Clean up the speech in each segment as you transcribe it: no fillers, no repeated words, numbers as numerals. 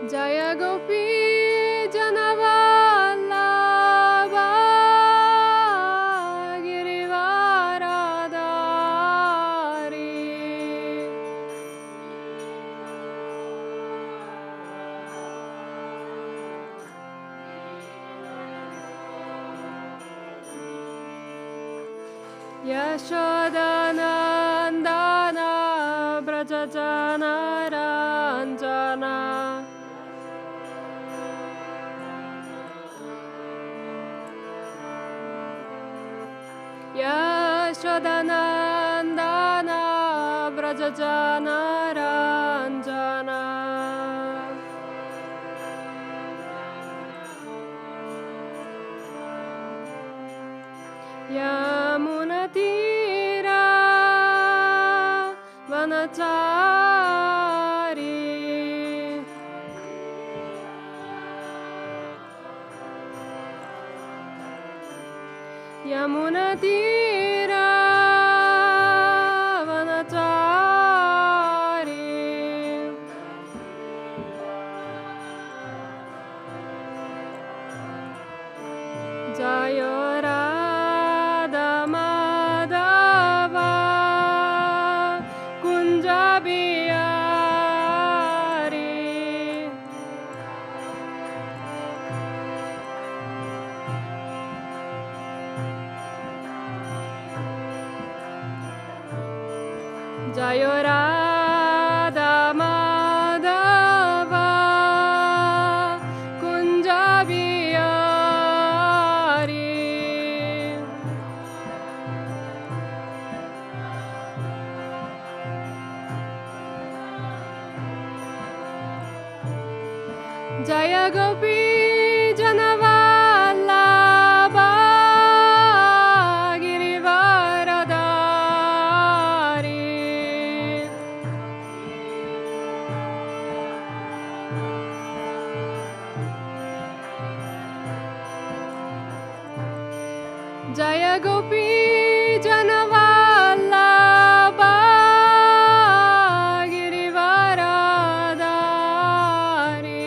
Jaya Gopi Janavallabha Girivaradari. Yashodanandana Brajajana Ranjana Yashodanandana Brajajana Ranjana Yamunatira Vanachari Yamunatira Vanachari Jaya Radha Madhava Kunja Bihari. Jaya Radha Madhava Kunja Bihari. Jaya Gopi Janavallabha Girivaradari. Jaya Gopi Janavallabha Girivaradari.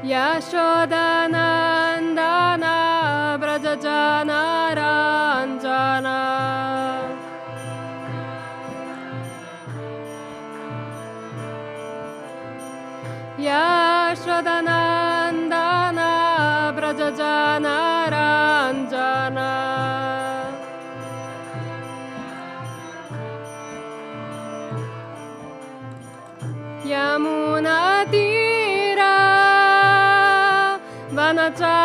Yashodanandana Brajajana Ranjana Yashodanandana Brajajana Ranjana Yamunatira Vanachari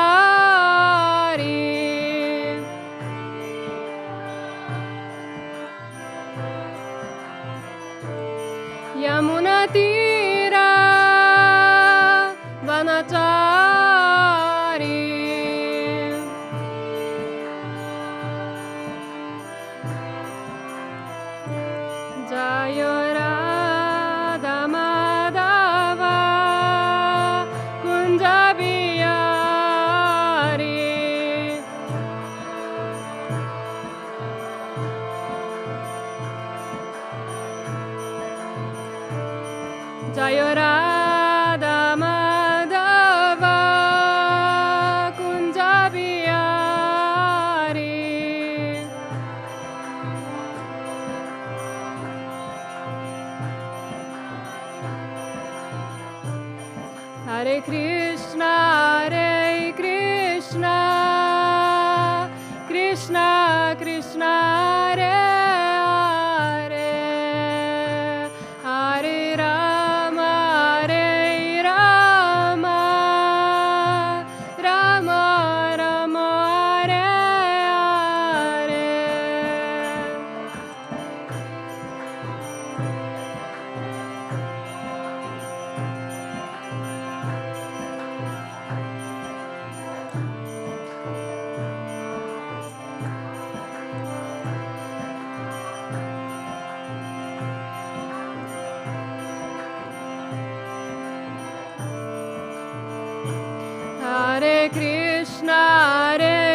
Yamunatira Vanachari Jaya Radha Madhava Kunja Bihari. Jaya Radha Madhava Kunja Bihari. Hare Krishna, Hare Krishna, Krishna Krishna, Hare Hare, Hare Rama, Hare Rama, Rama Rama, Hare Hare. Hare Krishna, Hare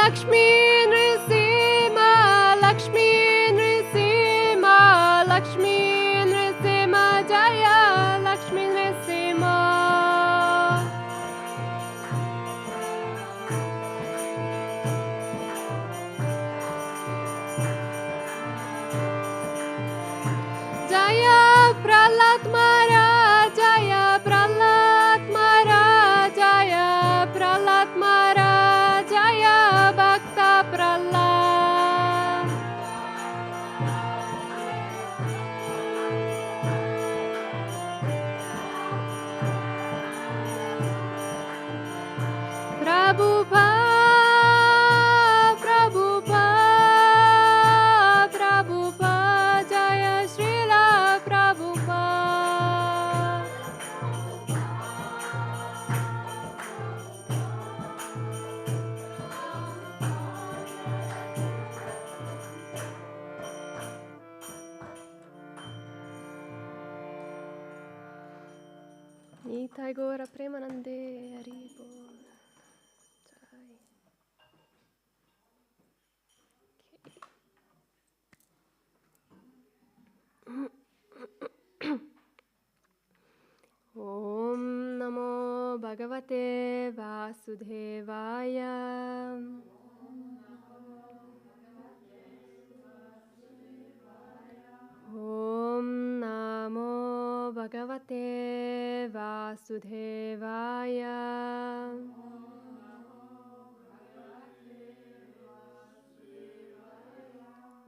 Lakshmi Nrisima, Lakshmi Nrisima, Lakshmi Nrisima Jaya, Lakshmi Nrisima. Jaya Prahlad Maharaj, Jaya Prahlad Maharaj, Jaya Prahlad Maharaj, Jaya Bhakta Prahlad. Prabhupada, Prabhupada, Prabhupada, Jaya Srila Prabhupada. Nitai Gora Premanande Haribo. Jai. Om Namo Bhagavate Vasudevaya. Om Namo Bhagavate Vasudevaya.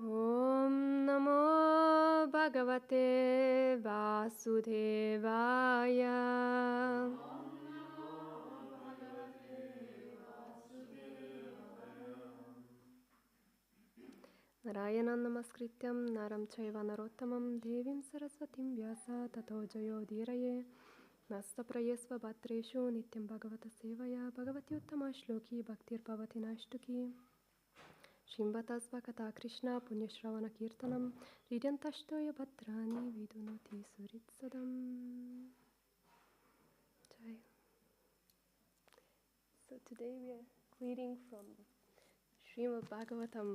Om Namo Bhagavate Vasudevaya. Narayanam namaskrityam naram chaiva narottamam devim saraswatim vyasa tato jayo dhiraye nasta prayesva bhatreshu nityam bhagavata sevaya bhagavati uttama shloki bhaktir bhavati nashtuki Shimbatasva Katha Krishna Punyashravana Kirtanam Ridyantashtoya Bhadrani Vidunoti Suritsadam. Jai. So today we are reading from Srimad Bhagavatam,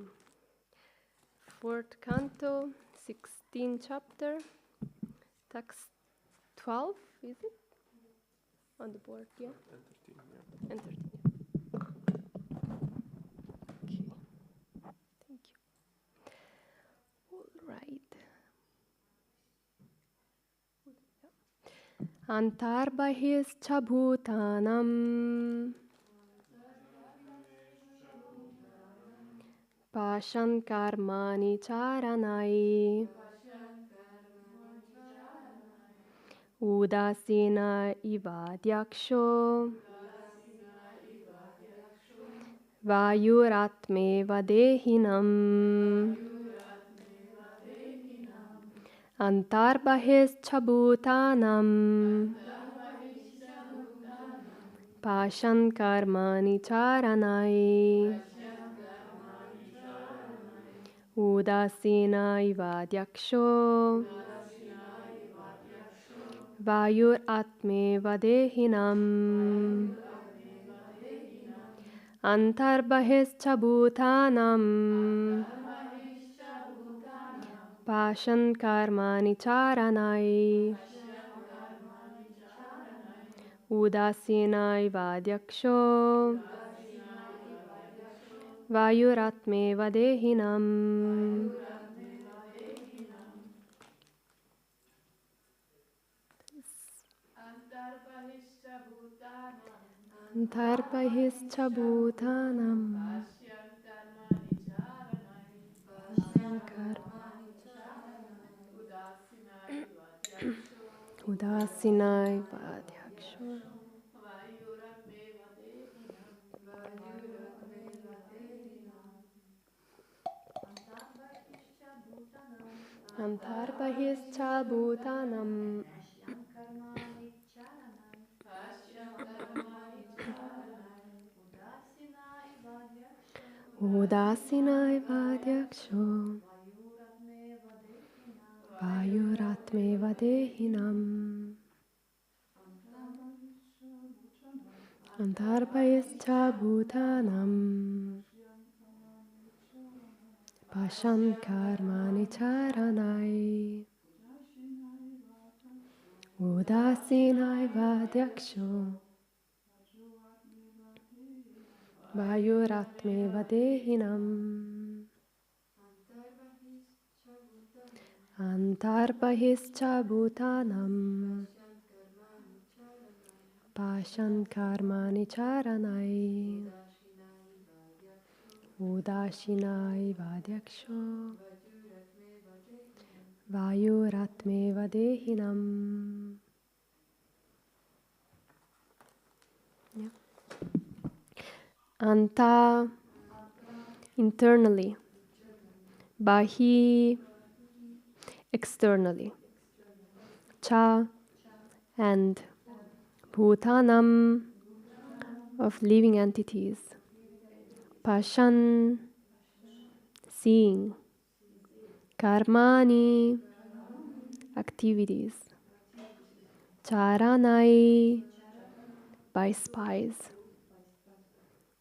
4th canto, 16th chapter, text 12, is it? On the board, yeah? And 13, yeah. Right. Antarbahescha bhutanam pashan karmani charanai udasina ivadyaksho vayuratme vadehinam Antarbahescha bhutanam pashan karmani charanai udasina ivadyaksho vayur atme vadehinam Antarbahescha bhutanam pashan karmani charanai udasina ivadyaksho vayuratme vadehinam. Antarbahescha bhutanam Udasinai Vadyaksho Antarbahescha bhutanam Udasinai Vadyaksho Vayuratme vadehinam Antarbahescha bhutanam Pashan karmani charanai Udasinai vadyaksho Vayuratme vadehinam Antarbhischa bhutanam Pashan karmani charanai Udashinai vadyaksho Vayuratme vadehinam. Yeah. Anta, internally. Bahi, externally. Cha, and Bhutanam, of living entities. Pashan, seeing. Karmani, activities. Charanai, by spies.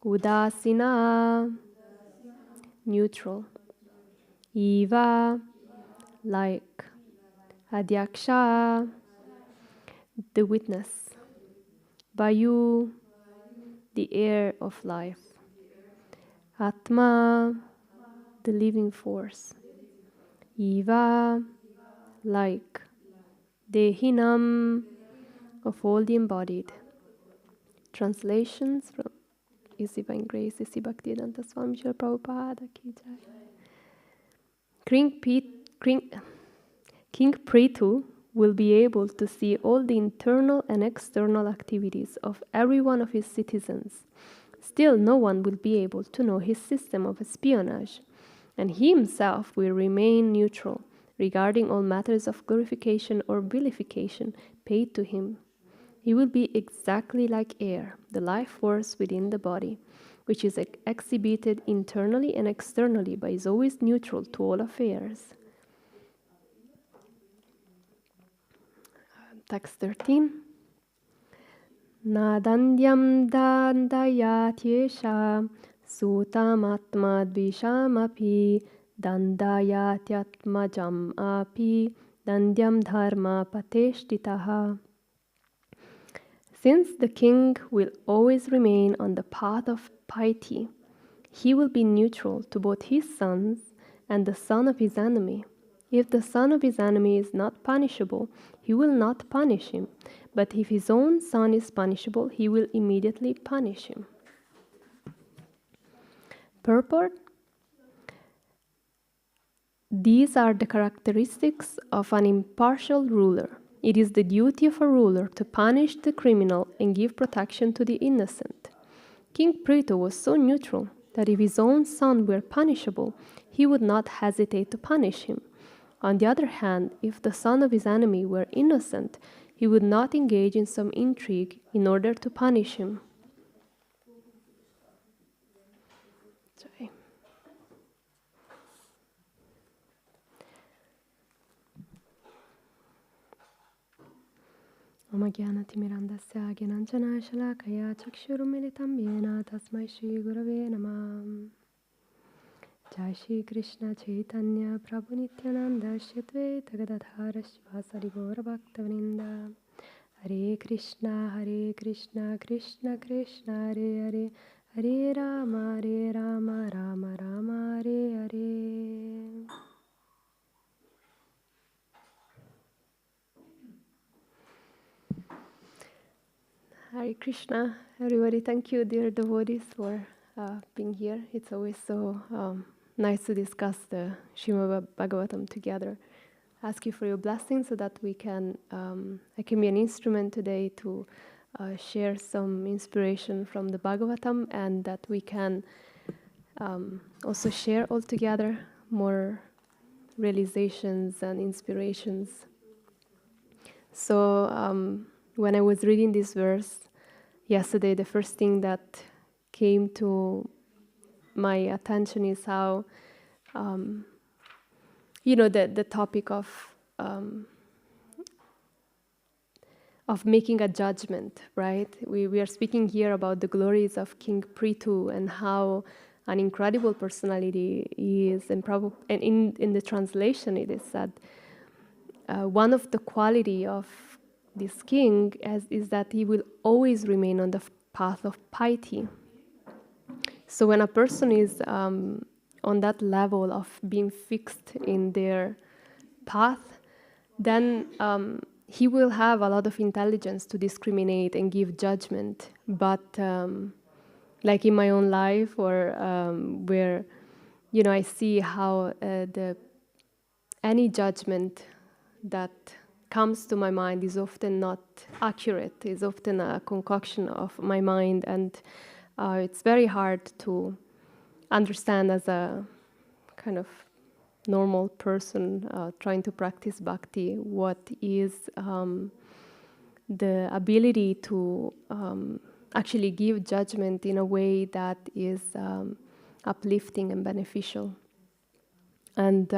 Udasina, neutral. Iva, like. Adyaksha, the witness. Vayu, the air of life. Atma, the living force. Iva, like. Dehinam, of all the embodied. Translations from His Divine Grace, Sri Bhaktivedanta Swami Srila Prabhupada Ki Jai. King Prithu will be able to see all the internal and external activities of every one of his citizens. Still, no one will be able to know his system of espionage, and he himself will remain neutral regarding all matters of glorification or vilification paid to him. He will be exactly like air, the life force within the body, which is exhibited internally and externally but is always neutral to all affairs. Text 13. Nadandyam dandayatyesha sutamatmadvishamapi dandayatyatmajam api dandyam dharma pateshtitaha. Since the king will always remain on the path of piety, he will be neutral to both his sons and the son of his enemy. If the son of his enemy is not punishable, he will not punish him. But if his own son is punishable, he will immediately punish him. Purport: these are the characteristics of an impartial ruler. It is the duty of a ruler to punish the criminal and give protection to the innocent. King Prithu was so neutral that if his own son were punishable, he would not hesitate to punish him. On the other hand, if the son of his enemy were innocent, he would not engage in some intrigue in order to punish him. Sorry. Homa Yajna Gyananjana Shalakaya Chakshurumilitam Yena Tasmai Shri Gurave Namah. Jai Shri Krishna Chaitanya Prabhu Nityananda Shri Advaita Gadadhara Shivasari Gaura Bhaktavrinda. Hare Krishna Krishna Krishna Hare Hare Hare Rama Rama Rama Hare Hare. Hare Krishna, everybody. Thank you, dear devotees, for being here. It's always so nice to discuss the Srimad Bhagavatam together. Ask you for your blessing so that we can, I can be an instrument today to share some inspiration from the Bhagavatam, and that we can also share all together more realizations and inspirations. So when I was reading this verse yesterday, the first thing that came to my attention is how, the topic of making a judgment, right? We are speaking here about the glories of King Prithu and how an incredible personality. He is, and in the translation it is said, one of the quality of this king is that he will always remain on the path of piety. So when a person is on that level of being fixed in their path, then he will have a lot of intelligence to discriminate and give judgment. But like in my own life, or where I see how any judgment that comes to my mind is often not accurate, is often a concoction of my mind, and it's very hard to understand as a kind of normal person trying to practice bhakti what is the ability to actually give judgment in a way that is uplifting and beneficial. And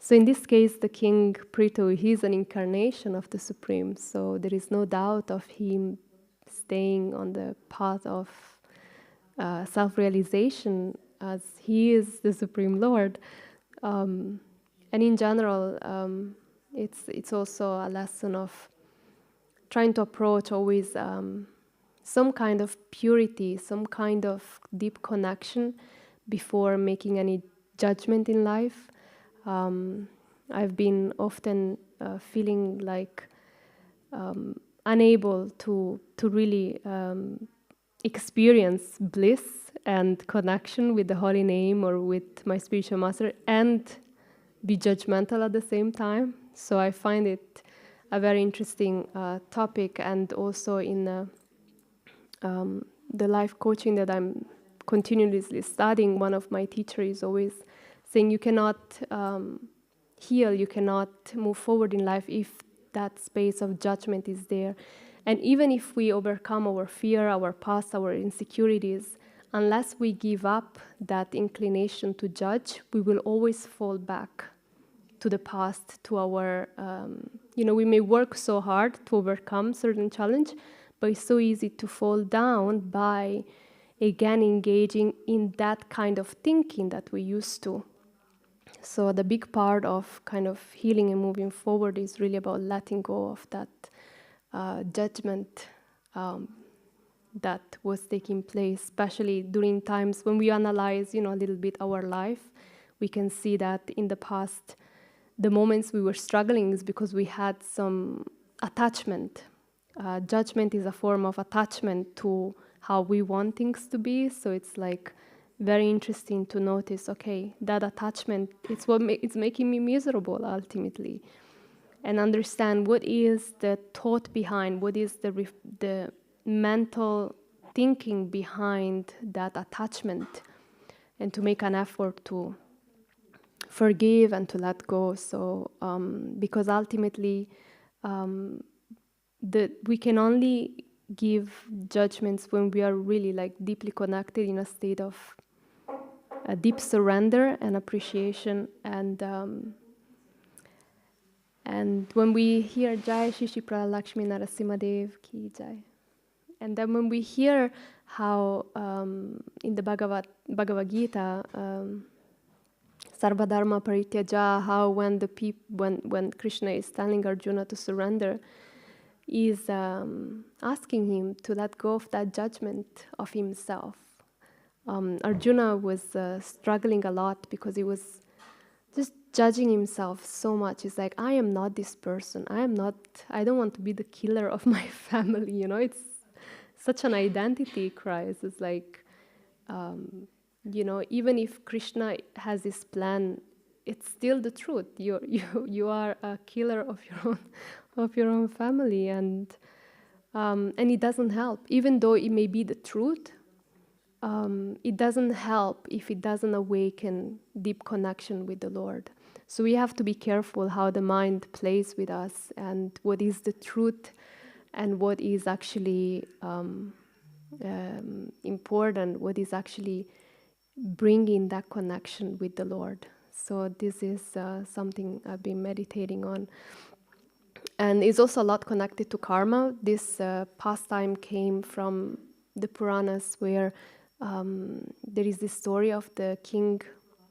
so in this case, the King Prithu, he's an incarnation of the Supreme, so there is no doubt of him staying on the path of self-realization, as he is the Supreme Lord. And in general, it's also a lesson of trying to approach always some kind of purity, some kind of deep connection before making any judgment in life. I've been often feeling like unable to really experience bliss and connection with the holy name or with my spiritual master and be judgmental at the same time. So I find it a very interesting topic, and also in the life coaching that I'm continuously studying, one of my teachers is always saying you cannot heal, you cannot move forward in life if that space of judgment is there. And even if we overcome our fear, our past, our insecurities, unless we give up that inclination to judge, we will always fall back to the past, to our, we may work so hard to overcome certain challenge, but it's so easy to fall down by, again, engaging in that kind of thinking that we used to. So the big part of kind of healing and moving forward is really about letting go of that judgment that was taking place, especially during times when we analyze, a little bit our life. We can see that in the past, the moments we were struggling is because we had some attachment. Judgment is a form of attachment to how we want things to be. So it's like very interesting to notice, okay, that attachment, it's what it's making me miserable ultimately. And understand what is the thought behind, what is the mental thinking behind that attachment, and to make an effort to forgive and to let go. So because ultimately we can only give judgments when we are really like deeply connected in a state of a deep surrender and appreciation. And when we hear Jai Shishi Pralakshmi Narasimhadev Ki Jai, and then when we hear how in the Bhagavad Gita, Sarvadharma Parityaja, how when Krishna is telling Arjuna to surrender, is asking him to let go of that judgment of himself. Arjuna was struggling a lot because he was just judging himself so much. It's like, I am not this person. I don't want to be the killer of my family. It's such an identity crisis. It's like, even if Krishna has this plan, it's still the truth. You are a killer of your own family, and it doesn't help. Even though it may be the truth, it doesn't help if it doesn't awaken deep connection with the Lord. So we have to be careful how the mind plays with us, and what is the truth and what is actually important, what is actually bringing that connection with the Lord. So this is something I've been meditating on. And it's also a lot connected to karma. This pastime came from the Puranas, where there is this story of the king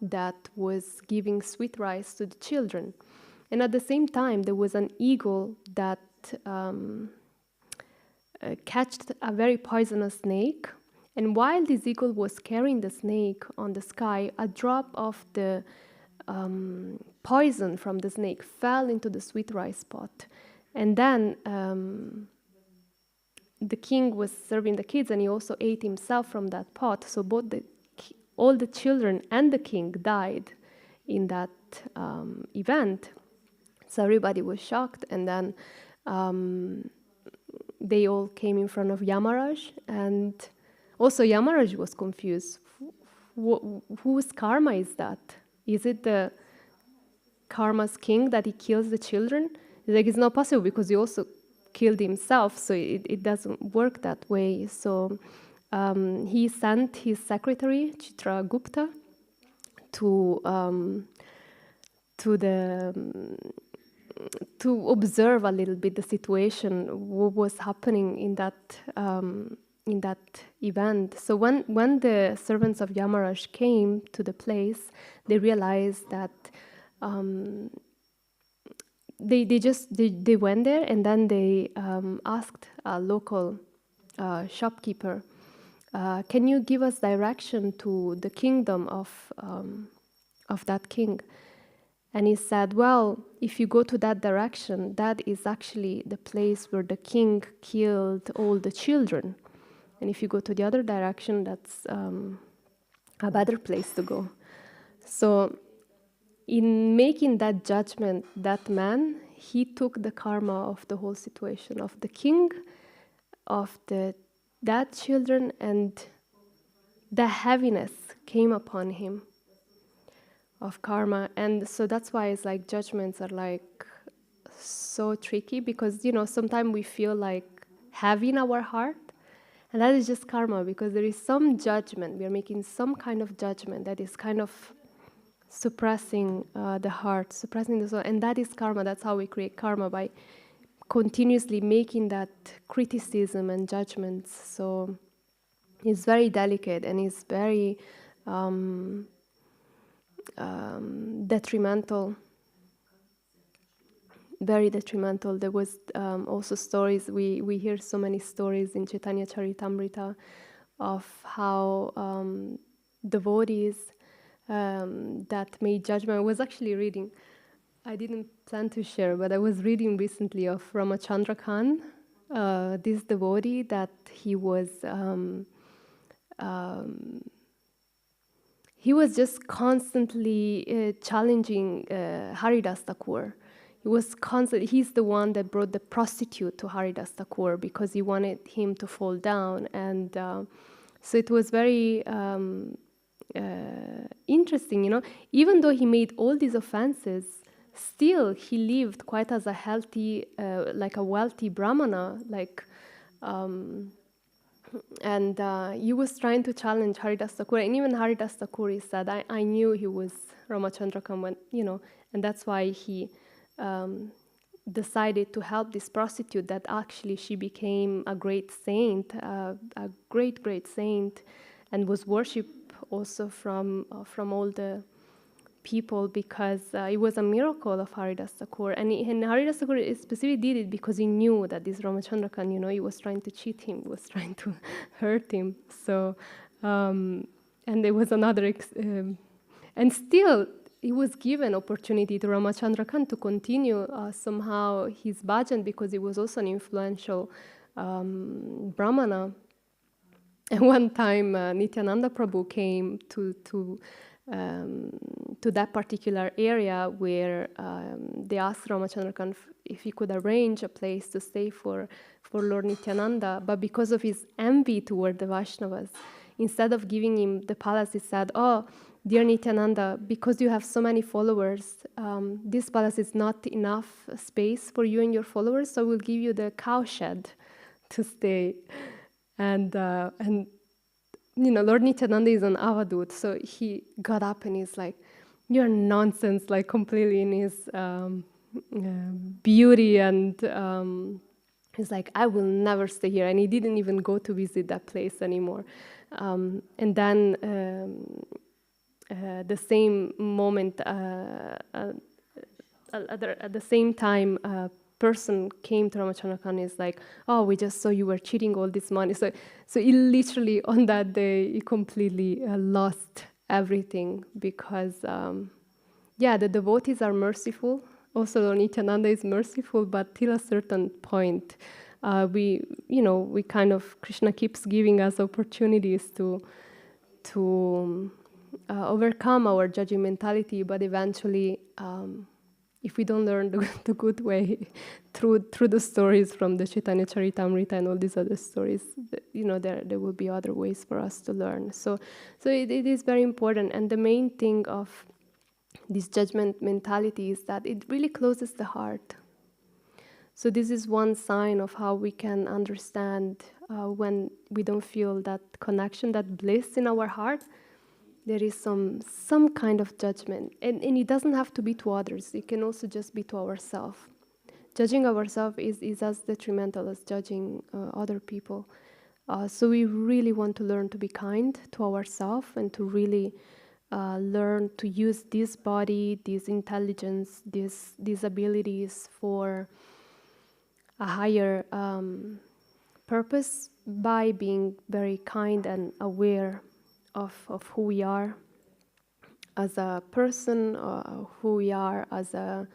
that was giving sweet rice to the children. And at the same time, there was an eagle that catched a very poisonous snake. And while this eagle was carrying the snake on the sky, a drop of the poison from the snake fell into the sweet rice pot. And then the king was serving the kids, and he also ate himself from that pot. So both all the children and the king died in that event. So everybody was shocked, and then they all came in front of Yamaraj, and also Yamaraj was confused. Whose karma is that? Is it the karma's king that he kills the children? He's like, it's not possible because he also killed himself, so it doesn't work that way. So he sent his secretary, Chitragupta, to observe a little bit the situation, what was happening in that event. So when the servants of Yamaraj came to the place, they realized that they went there, and then they asked a local shopkeeper, can you give us direction to the kingdom of that king? And he said, well, if you go to that direction, that is actually the place where the king killed all the children. And if you go to the other direction, that's a better place to go. So in making that judgment, that man, he took the karma of the whole situation, of the king, of that children, and the heaviness came upon him of karma. And so that's why it's like judgments are like so tricky, because sometimes we feel like heavy in our heart, and that is just karma, because there is some judgment, we are making some kind of judgment that is kind of suppressing the heart, suppressing the soul, and that is karma. That's how we create karma, by continuously making that criticism and judgments. So it's very delicate, and it's very detrimental, very detrimental. There was also stories, we hear so many stories in Chaitanya Charitamrita of how devotees that made judgment. I was actually reading, I didn't plan to share, but I was reading recently of Ramachandra Khan, this devotee that he was just constantly challenging Haridas Thakur. He's the one that brought the prostitute to Haridas Thakur because he wanted him to fall down. And so it was very interesting, even though he made all these offenses, still he lived quite as a healthy, like a wealthy Brahmana, and he was trying to challenge Haridas Thakur, and even Haridas Thakur said, I knew he was Ramachandra Khan when, and that's why he decided to help this prostitute, that actually she became a great saint, a great saint, and was worshipped also from all the people, because it was a miracle of Haridas Thakur. And Haridas Thakur specifically did it because he knew that this Ramachandra Khan, he was trying to cheat him, was trying to hurt him. So, and there was another, and still he was given opportunity to Ramachandra Khan to continue somehow his bhajan, because he was also an influential Brahmana. And one time Nityananda Prabhu came to that particular area where they asked Ramachandra Khan if he could arrange a place to stay for Lord Nityananda. But because of his envy toward the Vaishnavas, instead of giving him the palace, he said, oh, dear Nityananda, because you have so many followers, this palace is not enough space for you and your followers, so we'll give you the cow shed to stay. And Lord Nityananda is an avadut, so he got up and he's like, you're nonsense, like completely in his beauty, and he's like, I will never stay here. And he didn't even go to visit that place anymore. And then the same moment, at the same time, a person came to Ramachandra Khan and is like, oh, we just saw you were cheating all this money. So he literally on that day, he completely lost everything because, the devotees are merciful. Also, Lord Nityananda is merciful, but till a certain point, we kind of, Krishna keeps giving us opportunities to overcome our judging mentality, but eventually, if we don't learn the good way through the stories from the Chaitanya Charitamrita and all these other stories, there will be other ways for us to learn. So it is very important. And the main thing of this judgment mentality is that it really closes the heart. So this is one sign of how we can understand when we don't feel that connection, that bliss in our heart. There is some kind of judgment. And it doesn't have to be to others. It can also just be to ourselves. Judging ourselves is as detrimental as judging other people. So we really want to learn to be kind to ourselves and to really learn to use this body, this intelligence, these abilities for a higher purpose by being very kind and aware of who we are as a person, who we are as an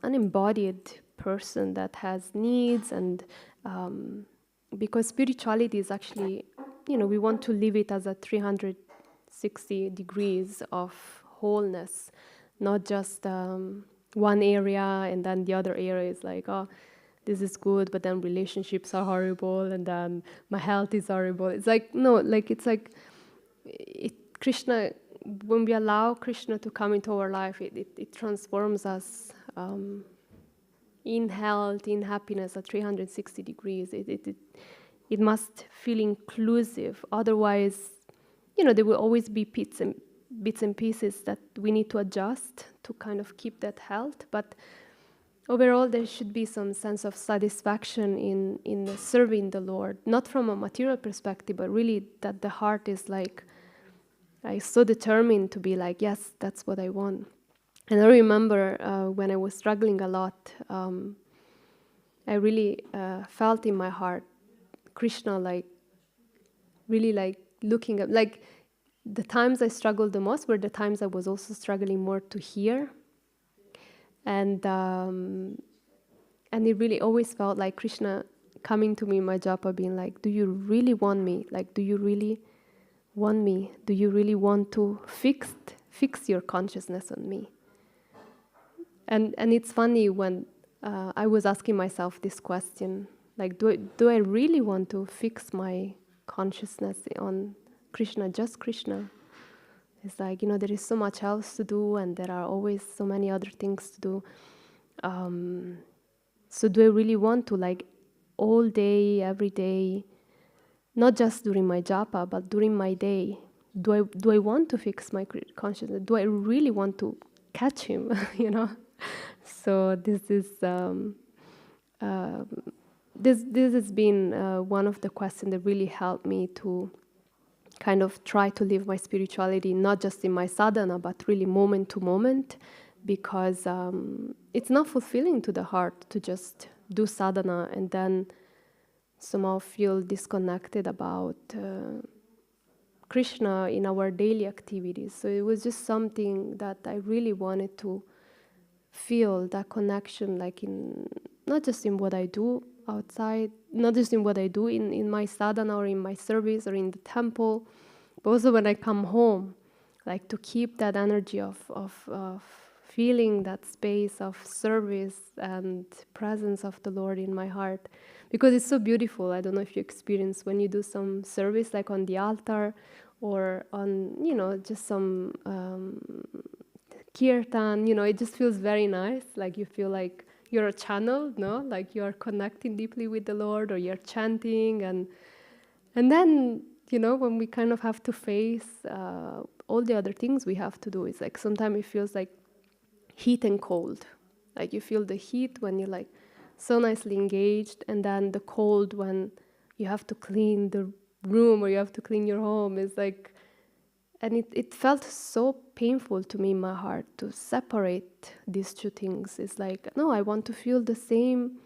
embodied person that has needs, and because spirituality is actually, we want to live it as a 360 degrees of wholeness, not just one area and then the other area is like, oh, this is good, but then relationships are horrible, and then my health is horrible. It's like, no, like it's like Krishna, when we allow Krishna to come into our life, it transforms us in health, in happiness at 360 degrees. It must feel inclusive. Otherwise, there will always be bits and pieces that we need to adjust to kind of keep that health. But overall, there should be some sense of satisfaction in serving the Lord, not from a material perspective, but really that the heart is like so determined to be like, yes, that's what I want. And I remember when I was struggling a lot, I really felt in my heart Krishna like really like looking at, like the times I struggled the most were the times I was also struggling more to hear. And it really always felt like Krishna coming to me in my japa being like, do you really want me? Like, do you really want me? Do you really want to fix your consciousness on me? And it's funny when I was asking myself this question, like, do I really want to fix my consciousness on Krishna, just Krishna? It's like, there is so much else to do, and there are always so many other things to do. So do I really want to, like, all day, every day, not just during my japa, but during my day, do I want to fix my consciousness? Do I really want to catch him, So this is this has been one of the questions that really helped me to kind of try to live my spirituality, not just in my sadhana, but really moment to moment, because it's not fulfilling to the heart to just do sadhana and then somehow feel disconnected about Krishna in our daily activities. So it was just something that I really wanted to feel, that connection, like in not just in what I do outside, not just in what I do in my sadhana or in my service or in the temple, but also when I come home, like to keep that energy of feeling that space of service and presence of the Lord in my heart, because it's so beautiful. I don't know if you experience when you do some service, like on the altar or on, just some kirtan, it just feels very nice. Like you feel like you're a channel, no? Like you're connecting deeply with the Lord, or you're chanting, and then, when we kind of have to face all the other things we have to do, it's like sometimes it feels like heat and cold. Like you feel the heat when you're like so nicely engaged, and then the cold when you have to clean the room or you have to clean your home. It's like, and it felt so painful to me in my heart to separate these two things. It's like, no, I want to feel the same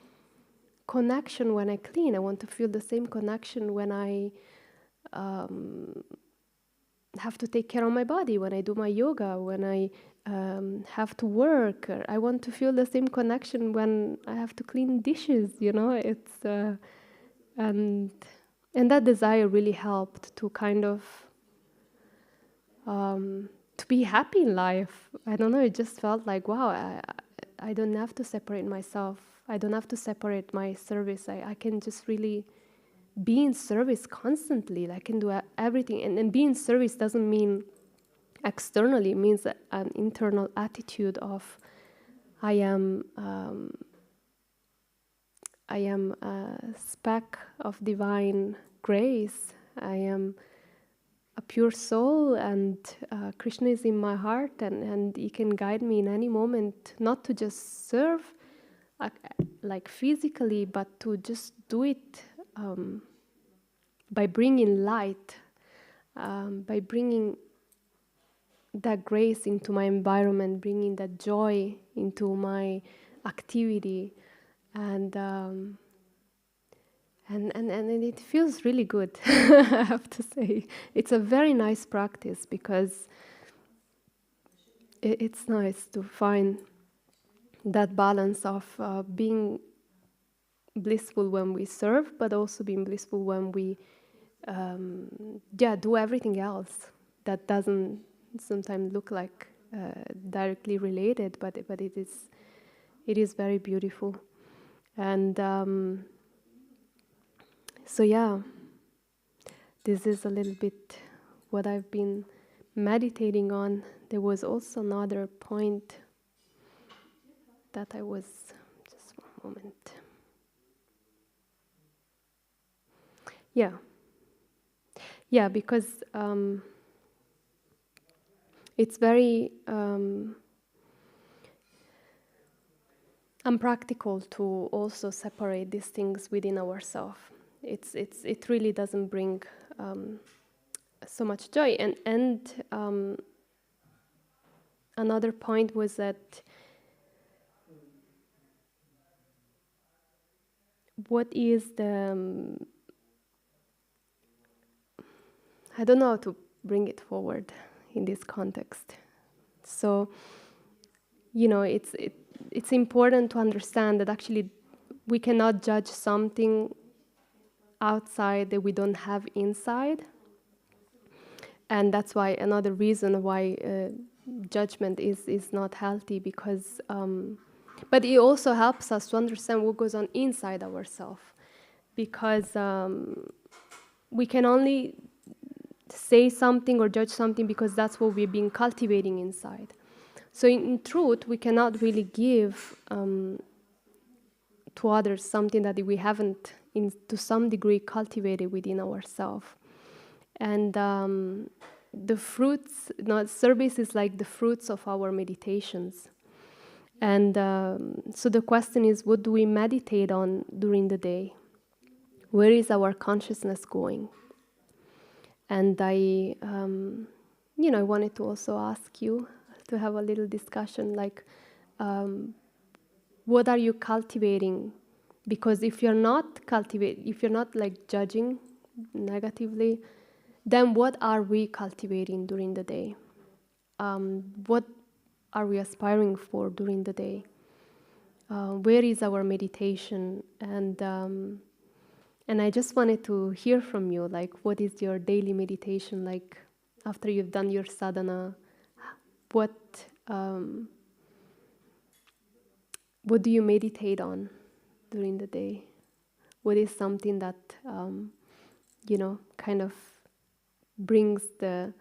connection when I clean. I want to feel the same connection when I have to take care of my body, when I do my yoga, when I have to work. I want to feel the same connection when I have to clean dishes. It's and that desire really helped to kind of to be happy in life. I don't know. It just felt like, wow, I don't have to separate myself. I don't have to separate my service. I can just really be in service constantly. I can do everything. And be in service doesn't mean externally. It means an internal attitude of I am a speck of divine grace. I am a pure soul, and Krishna is in my heart, and he can guide me in any moment, not to just serve like physically, but to just do it by bringing light, by bringing that grace into my environment, bringing that joy into my activity, and it feels really good. I have to say, it's a very nice practice because it's nice to find that balance of being blissful when we serve, but also being blissful when we do everything else that doesn't sometimes look like directly related, but it is very beautiful. And so yeah, this is a little bit what I've been meditating on. There was also another point that I was, just one moment. Yeah, because it's very unpractical to also separate these things within ourselves. It really doesn't bring so much joy. And another point was that what is the I don't know how to bring it forward in this context. So, it's important to understand that actually we cannot judge something outside that we don't have inside. And that's why another reason why judgment is not healthy, because but it also helps us to understand what goes on inside ourselves, because we can only say something or judge something because that's what we've been cultivating inside. So in truth, we cannot really give to others something that we haven't, to some degree, cultivated within ourselves. And the fruits, service is like the fruits of our meditations. And so the question is, what do we meditate on during the day? Where is our consciousness going? And I wanted to also ask you to have a little discussion, like, what are you cultivating? Because if you're not like judging negatively, then what are we cultivating during the day? What are we aspiring for during the day? Where is our meditation? And I just wanted to hear from you, like, what is your daily meditation like after you've done your sadhana? What do you meditate on during the day? What is something that, kind of brings the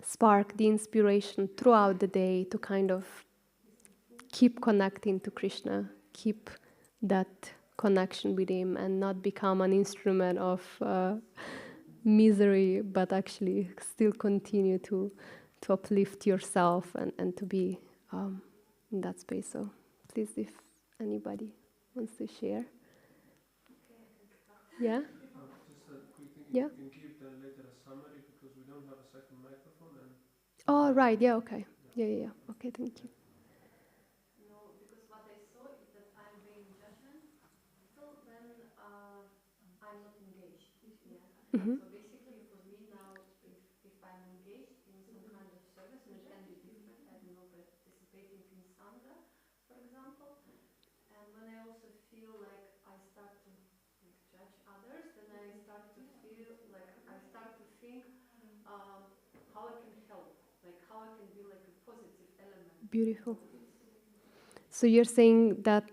spark, the inspiration throughout the day to kind of keep connecting to Krishna, keep that connection with him, and not become an instrument of misery, but actually still continue to uplift yourself and to be in that space. So please, if anybody wants to share. Yeah? Just a quick thing. Yeah. can keep then later a summary because we don't have a second microphone and. Oh, right. Yeah. Okay. Yeah. Okay. Thank you. No, because what I saw is that I'm being judgmental, then I'm not engaged. Yeah. Mm-hmm. So basically, for me now, if I'm engaged in some kind of service, and it can be different, I don't know, participating in sangha, for example, and when I also feel like I start to like judge others, then I start to feel like I start to think how I can help, like how I can be like a positive element. Beautiful. So you're saying that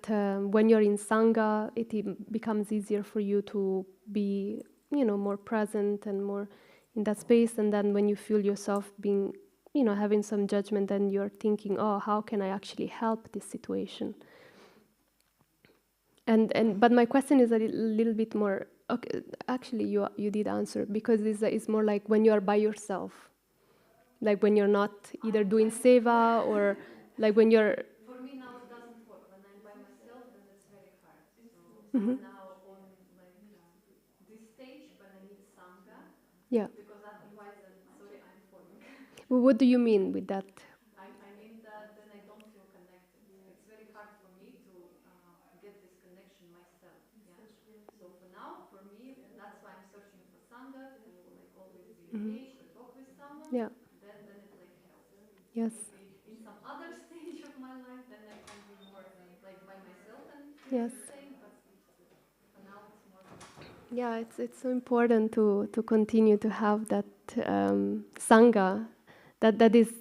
when you're in Sangha, it becomes easier for you to be, more present and more in that space. And then when you feel yourself being, having some judgment, then you're thinking, oh, how can I actually help this situation? But my question is a little bit more. Okay, actually, you did answer, because it's more like when you are by yourself, like when you're not either doing seva or like when you're. For me now it doesn't work. When I'm by myself, then it's very hard. So Mm-hmm. I'm now on like this stage when I need sangha, Yeah. because otherwise, sorry, I'm falling. Well, what do you mean with that? I mean that then I don't feel connected. It's very hard for me to get this connection myself. Yeah. So for now, for me, that's why I'm searching for sangha to like always be engaged, to talk with someone. Yeah. Then it like helps. Yes. Maybe in some other stage of my life, then I can be more like by myself and feel Yes. the same. But for now, it's more. Yeah, it's so important to continue to have that sangha. That is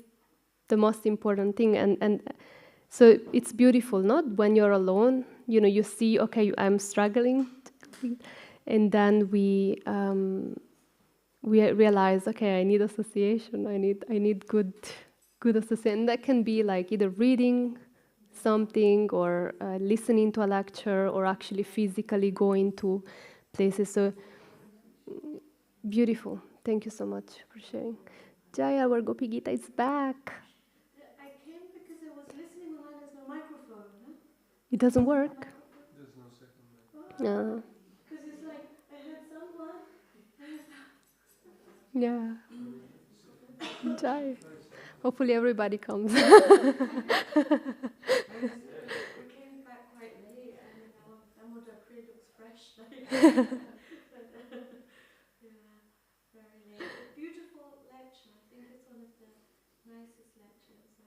the most important thing, and so it's beautiful, not when you're alone. You see, okay, I'm struggling, and then we realize, okay, I need association. I need good association. That can be like either reading something or listening to a lecture or actually physically going to places. So beautiful. Thank you so much for sharing. Jaya, our Gopi Gita is back. I came because I was listening online. There's no microphone. Huh? It doesn't work. There's no second microphone. Because it's like I heard someone. Yeah. Jai. Hopefully everybody comes. We came back quite late, and now Damodar looks fresh. Yeah, very late. But beautiful lecture. I think it's one of the nicest lectures I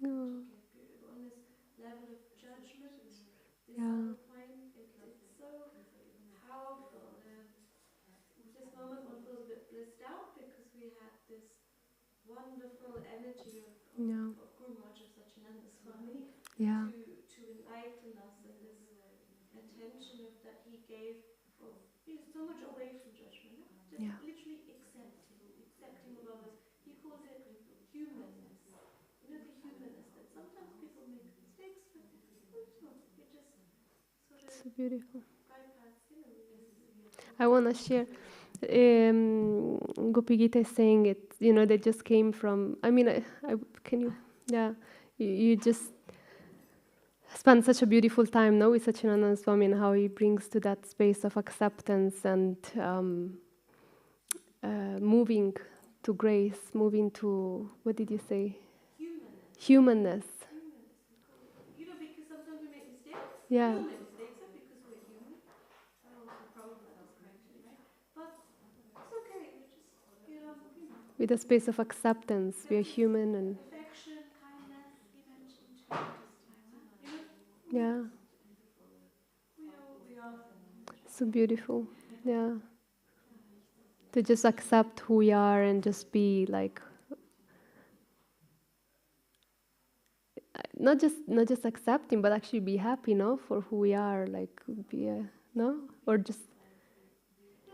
beautiful on this level of judgment. This other point, it's so powerful. This moment one feels a bit blissed out because we had this wonderful energy of Guru Maharaj Satchidananda Swami to enlighten us, and this attention of that he gave of so much away from judgment, just literally accepting of others. He calls it humanness. The humanness that sometimes people make mistakes, but you just sort of So beautiful. bypass. I want to share. Gopi Gita is saying it. They just came from. I mean, can you? Yeah, you just spend such a beautiful time now with Satchidananda Swami and how he brings to that space of acceptance and moving to grace, moving to, what did you say? Humanness. Because sometimes we make mistakes. Yeah. We all make mistakes because we're human. Also, Prabhupada is correctly right. But it's okay. We just, with a space of acceptance. We are human and. Affection, kindness, he mentioned too this time. Yeah. We are. So beautiful. Yeah. To just accept who we are and just be like. Not just accepting, but actually be happy, no, for who we are. Like be no, or just.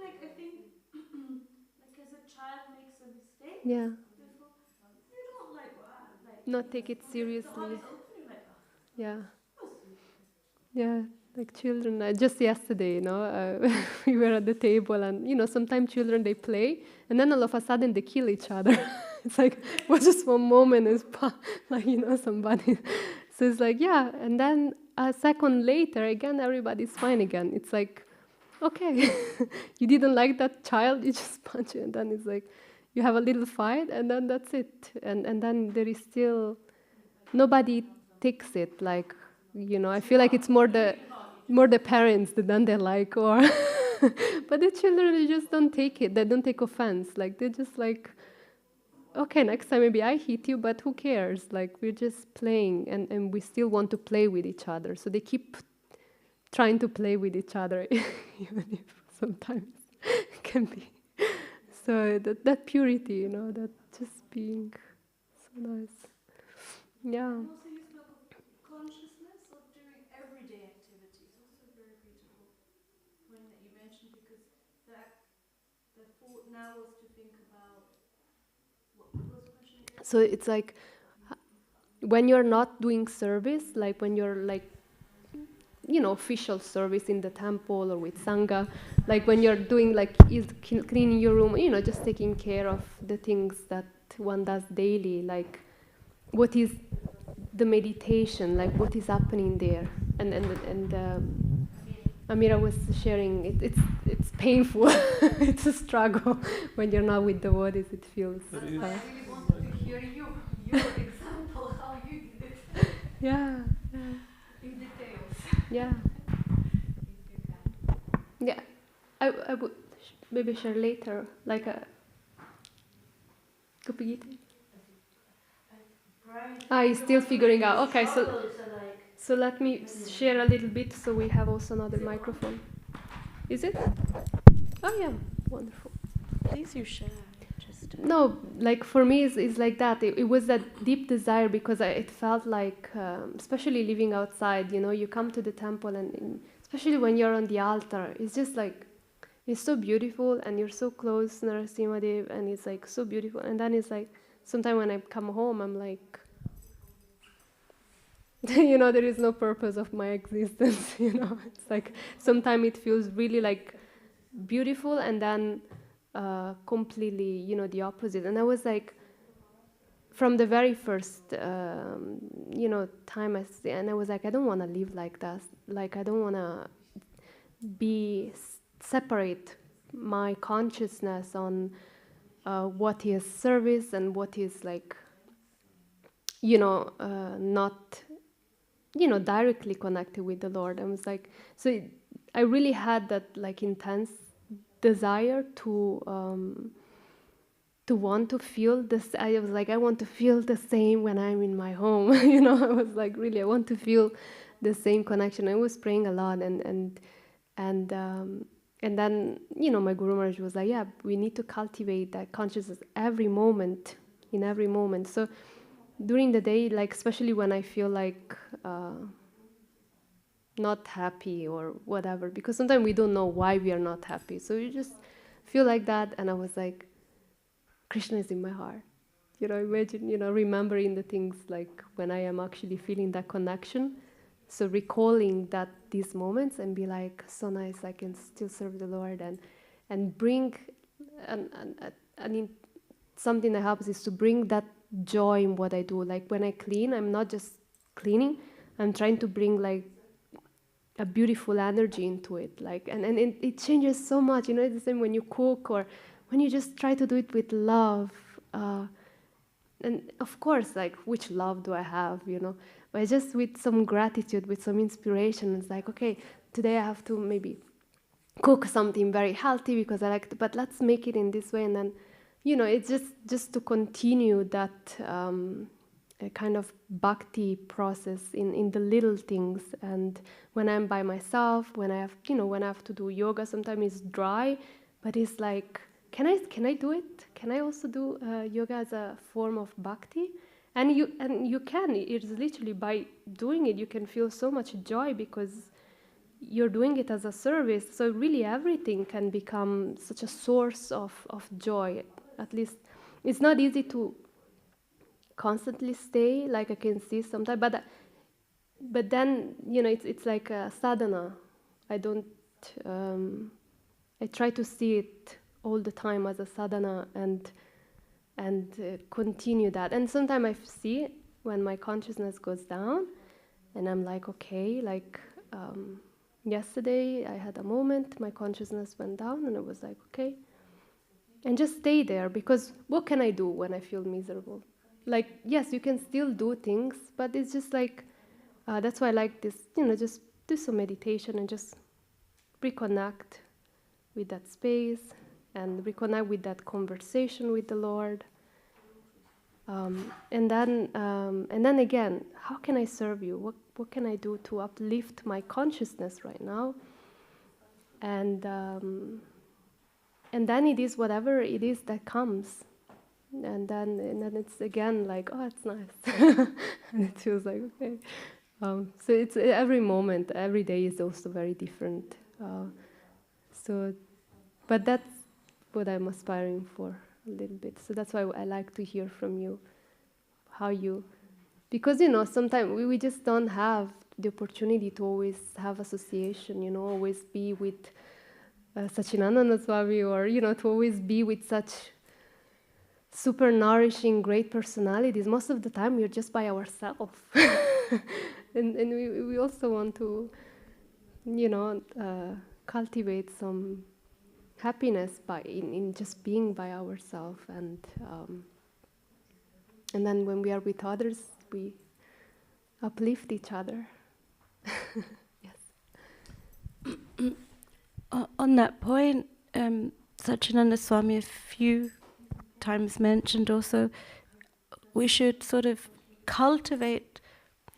Like I think, like as a child makes a mistake. Yeah. You don't like not take it seriously. The heart is open. You're like, yeah. Yeah, like children. Just yesterday, we were at the table, and sometimes children they play, and then all of a sudden they kill each other. It's like it was just one moment, it's like somebody. So it's like and then a second later again everybody's fine again. It's like okay, you didn't like that child, you just punch it, and then it's like you have a little fight, and then that's it, and then there is still nobody takes it like, you know. I feel like it's more the parents that then they're like, or but the children, they just don't take it, they don't take offense, like they're just like, okay, next time maybe I hit you, but who cares, like we're just playing, and we still want to play with each other, so they keep trying to play with each other even if sometimes it can be so that purity, you know, that just being so nice. Yeah. And also you spoke of consciousness of doing everyday activities. Also a very beautiful point that you mentioned, because the thought now was to think about what was the question again? So it's like when you're not doing service, like when you're like, you know, official service in the temple or with Sangha, like when you're doing like cleaning your room, you know, just taking care of the things that one does daily, like what is the meditation, like what is happening there, and Amira was sharing, it's painful, it's a struggle when you're not with the bodies, it feels That's It why is. I really wanted to hear your example, how you did it yeah, in details. yeah, If you can. yeah. I would maybe share later, like a Gita. He's still figuring out. Okay, so let me share a little bit, so we have also another microphone. Is it? Oh yeah, wonderful. Please, you share. Just No, like for me, it's like that. It was that deep desire, because it felt like, especially living outside, you know, you come to the temple, and especially when you're on the altar, it's just like, it's so beautiful, and you're so close to Narasimhadev, and it's like so beautiful. And then it's like, sometimes when I come home, I'm like, you know, there is no purpose of my existence, you know. It's like, sometimes it feels really like beautiful, and then completely, you know, the opposite. And I was like, from the very first, you know, time and I was like, I don't want to live like that. Like, I don't want to separate my consciousness on what is service and what is like, you know, not, you know, directly connected with the Lord. I was like, I really had that like intense desire to want to feel this. I was like, I want to feel the same when I'm in my home. You know, I was like, really, I want to feel the same connection. I was praying a lot, and then, you know, my Guru Maharaj was like, yeah, we need to cultivate that consciousness every moment, in every moment. So during the day, like especially when I feel like not happy or whatever, because sometimes we don't know why we are not happy, so you just feel like that. And I was like, Krishna is in my heart, you know. Imagine, you know, remembering the things like when I am actually feeling that connection, so recalling that these moments and be like, so nice, I can still serve the Lord, and bring something that helps is to bring that joy in what I do. Like when I clean, I'm not just cleaning, I'm trying to bring like a beautiful energy into it, like, and it changes so much, you know. It's the same when you cook, or when you just try to do it with love, and of course, like, which love do I have, you know, but just with some gratitude, with some inspiration. It's like, okay, today I have to maybe cook something very healthy because I like to, but let's make it in this way. And then, you know, it's just to continue that a kind of bhakti process in the little things. And when I'm by myself, when I have, you know, when I have to do yoga, sometimes it's dry, but it's like, can I do it? Can I also do yoga as a form of bhakti? And you can. It's literally by doing it, you can feel so much joy because you're doing it as a service. So really everything can become such a source of joy. At least it's not easy to constantly stay, like I can see sometimes, but then, you know, it's like a sadhana. I try to see it all the time as a sadhana, and continue that. And sometimes I see when my consciousness goes down, and I'm like, okay, like yesterday I had a moment, my consciousness went down and I was like, okay. And just stay there, because what can I do when I feel miserable? Like, yes, you can still do things, but it's just like, that's why I like this, just do some meditation and just reconnect with that space and reconnect with that conversation with the Lord. And then again, how can I serve you? What can I do to uplift my consciousness right now? And then it is whatever it is that comes. And then it's again like, oh, it's nice. And it feels like, okay. So it's every moment, every day is also very different. But that's what I'm aspiring for a little bit. So that's why I like to hear from you, because sometimes we just don't have the opportunity to always have association, always be with Sachinandana Swami, or, to always be with such super nourishing, great personalities. Most of the time we're just by ourselves. and we also want to, cultivate some happiness in just being by ourselves, and then when we are with others, we uplift each other. Yes. On that point, Sachinanda Swami a few times mentioned also, we should sort of cultivate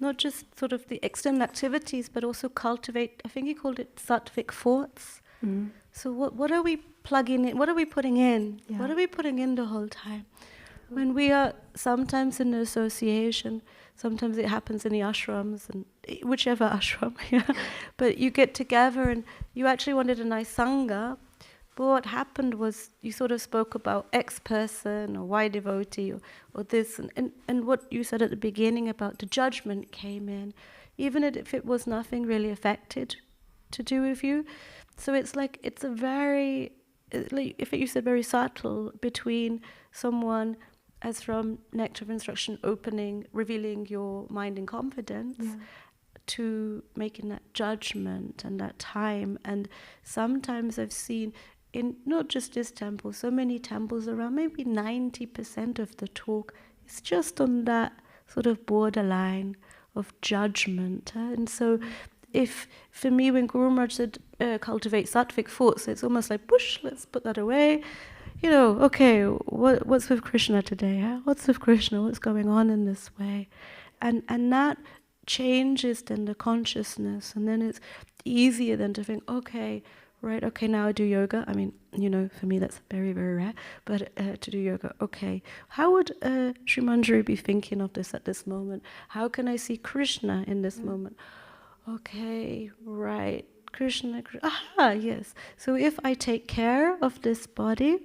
not just sort of the external activities, but also cultivate, I think he called it sattvic thoughts. Mm. So what are we plugging in? What are we putting in? Yeah. What are we putting in the whole time? When we are sometimes in the association, sometimes it happens in the ashrams, and whichever ashram, yeah. But you get together and you actually wanted a nice sangha, but what happened was you sort of spoke about X person or Y devotee or this, and what you said at the beginning about the judgment came in, even if it was nothing really affected to do with you. So it's like, it's a very, like if you said very subtle between someone as from nectar of instruction opening, revealing your mind in confidence, yeah, to making that judgment and that time. And sometimes I've seen in not just this temple, so many temples around, maybe 90% of the talk is just on that sort of borderline of judgment. And so if, for me, when Guru Maharaj said cultivate sattvic thoughts, it's almost like, push, let's put that away. Okay, what's with Krishna today? Huh? What's with Krishna? What's going on in this way? And that changes then the consciousness, and then it's easier then to think, okay, right, okay, now I do yoga. I mean, for me that's very, very rare, but to do yoga, okay. How would Sri Manjari be thinking of this at this moment? How can I see Krishna in this moment? Okay, right, Krishna, aha, yes. So if I take care of this body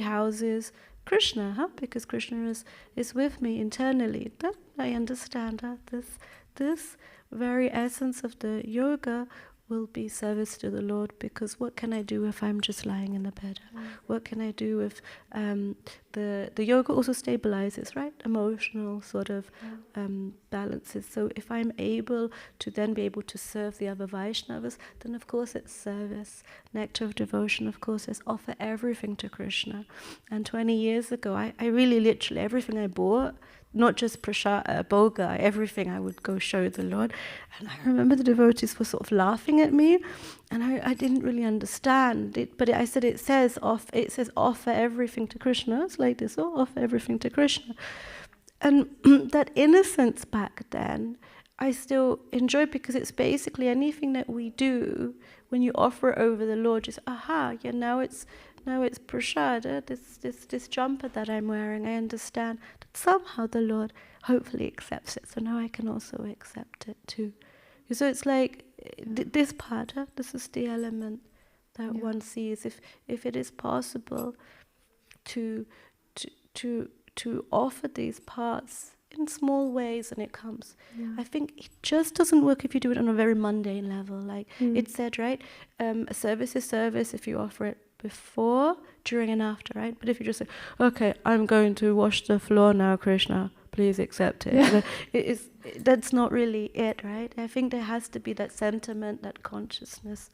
houses Krishna, huh? Because Krishna is with me internally. That I understand that this very essence of the yoga will be service to the Lord, because what can I do if I'm just lying in the bed? What can I do if the yoga also stabilizes, right? Emotional sort of balances. So if I'm able to then be able to serve the other Vaishnavas, then of course it's service. Nectar of devotion, of course, is offer everything to Krishna. And 20 years ago, I really literally, everything I bought, not just prasad, boga, everything I would go show the Lord. And I remember the devotees were sort of laughing at me, and I didn't really understand it. But I said, it says offer everything to Krishna. It's like this, offer everything to Krishna. And that innocence back then, I still enjoy, because it's basically anything that we do when you offer it over the Lord. Just now it's prasad. This jumper that I'm wearing, I understand that somehow the Lord hopefully accepts it. So now I can also accept it too. So it's like this part. This is the element that one sees. If it is possible to offer these parts in small ways, and it comes. I think it just doesn't work if you do it on a very mundane level. Like it said, right? A service is service if you offer it before, during, and after, right? But if you just say, okay, I'm going to wash the floor now, Krishna, please accept it. that's not really it, right? I think there has to be that sentiment, that consciousness.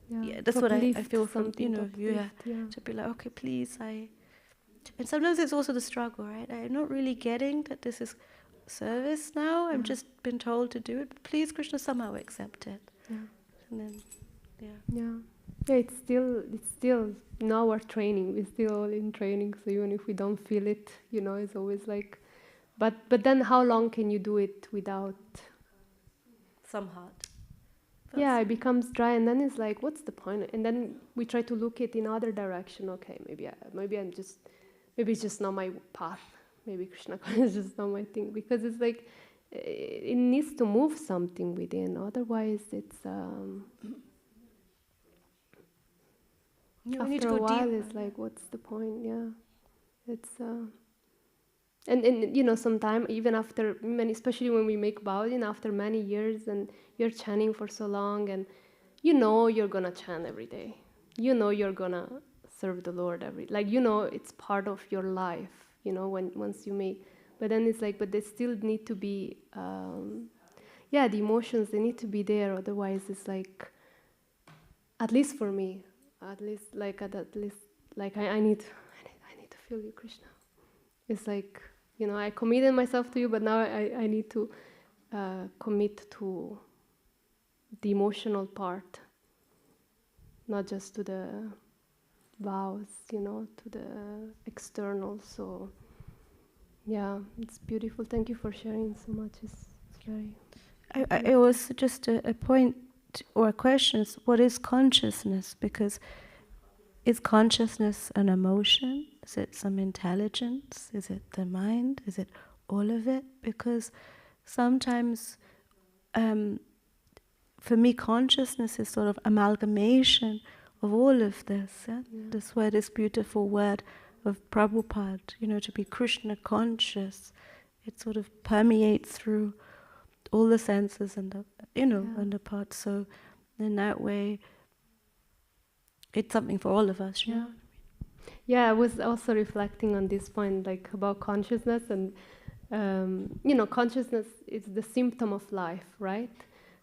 Yeah, that's what I feel from, you know, to be like, okay, please, and sometimes it's also the struggle, right? I'm not really getting that this is service now. I'm just been told to do it. But please, Krishna, somehow accept it. Yeah. And then, Yeah, it's still now we're training. We're still all in training. So even if we don't feel it, you know, it's always like, but then how long can you do it without? some heart. Yeah, it becomes dry, and then it's like, what's the point? And then we try to look it in other direction. Okay, maybe it's just not my path. Maybe Krishna is just not my thing, because it's like it needs to move something within. Otherwise, it's after a while, it's like, what's the point? Yeah, it's and you know, sometime even after many, especially when we make vows, after many years, and you're chanting for so long, and you're gonna chant every day. You're gonna serve the Lord it's part of your life. Once you make, but then it's like, but they still need to be, the emotions, they need to be there. Otherwise, it's like, at least for me, I need to feel you, Krishna. It's like, I committed myself to you, but now I need to commit to the emotional part, not just to the vows, to the external. So, yeah, it's beautiful. Thank you for sharing so much. It's very... It was just a point or a question. What is consciousness? Because is consciousness an emotion? Is it some intelligence? Is it the mind? Is it all of it? Because sometimes, for me, consciousness is sort of amalgamation of all of this. Yeah? Yeah. That's why this beautiful word of Prabhupada, to be Krishna conscious, it sort of permeates through all the senses and the, and the parts. So in that way, it's something for all of us. Yeah. Yeah, I was also reflecting on this point, like about consciousness, and consciousness is the symptom of life, right?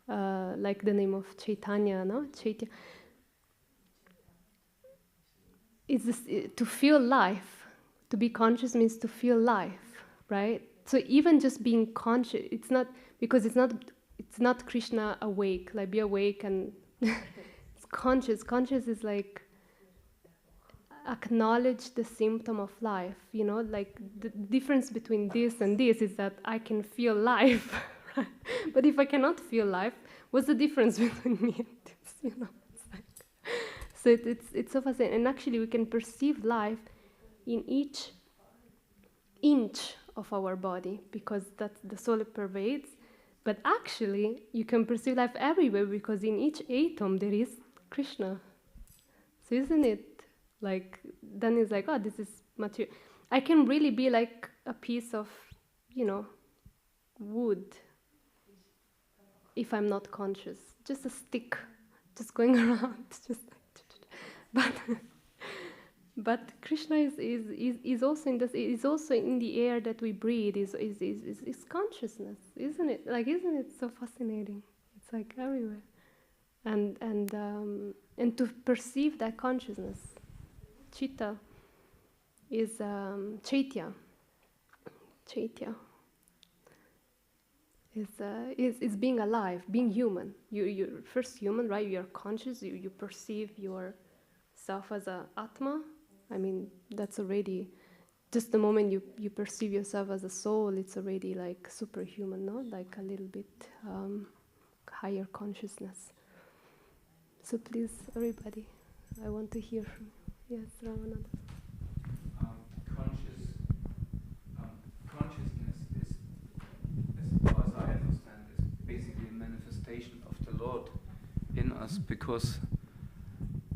Like the name of Chaitanya, no? Chaitanya. It's this, to feel life. To be conscious means to feel life, right? So even just being conscious, it's not because it's not Krishna awake, like be awake and it's conscious. Conscious is like acknowledge the symptom of life, like the difference between this and this is that I can feel life, right? But if I cannot feel life, what's the difference between me and this, It's like, so it's so fascinating. And actually we can perceive life in each inch of our body, because that's the soul pervades. But actually you can perceive life everywhere, because in each atom there is Krishna. So isn't it like, then it's like, oh, this is material. I can really be like a piece of, wood if I'm not conscious. Just a stick, just going around, just like, but Krishna is also in this. Is also in the air that we breathe. Is consciousness, isn't it? Like, isn't it so fascinating? It's like everywhere, and to perceive that consciousness. Chitta is Chaitya. Chaitya is being alive, being human. You're first human, right? You're conscious. You perceive yourself as a Atma. I mean, that's already just the moment you perceive yourself as a soul. It's already like superhuman, no? Like a little bit higher consciousness. So please, everybody, I want to hear from you. Yes, Ramananda. Consciousness is, as far as I understand, is basically a manifestation of the Lord in us, because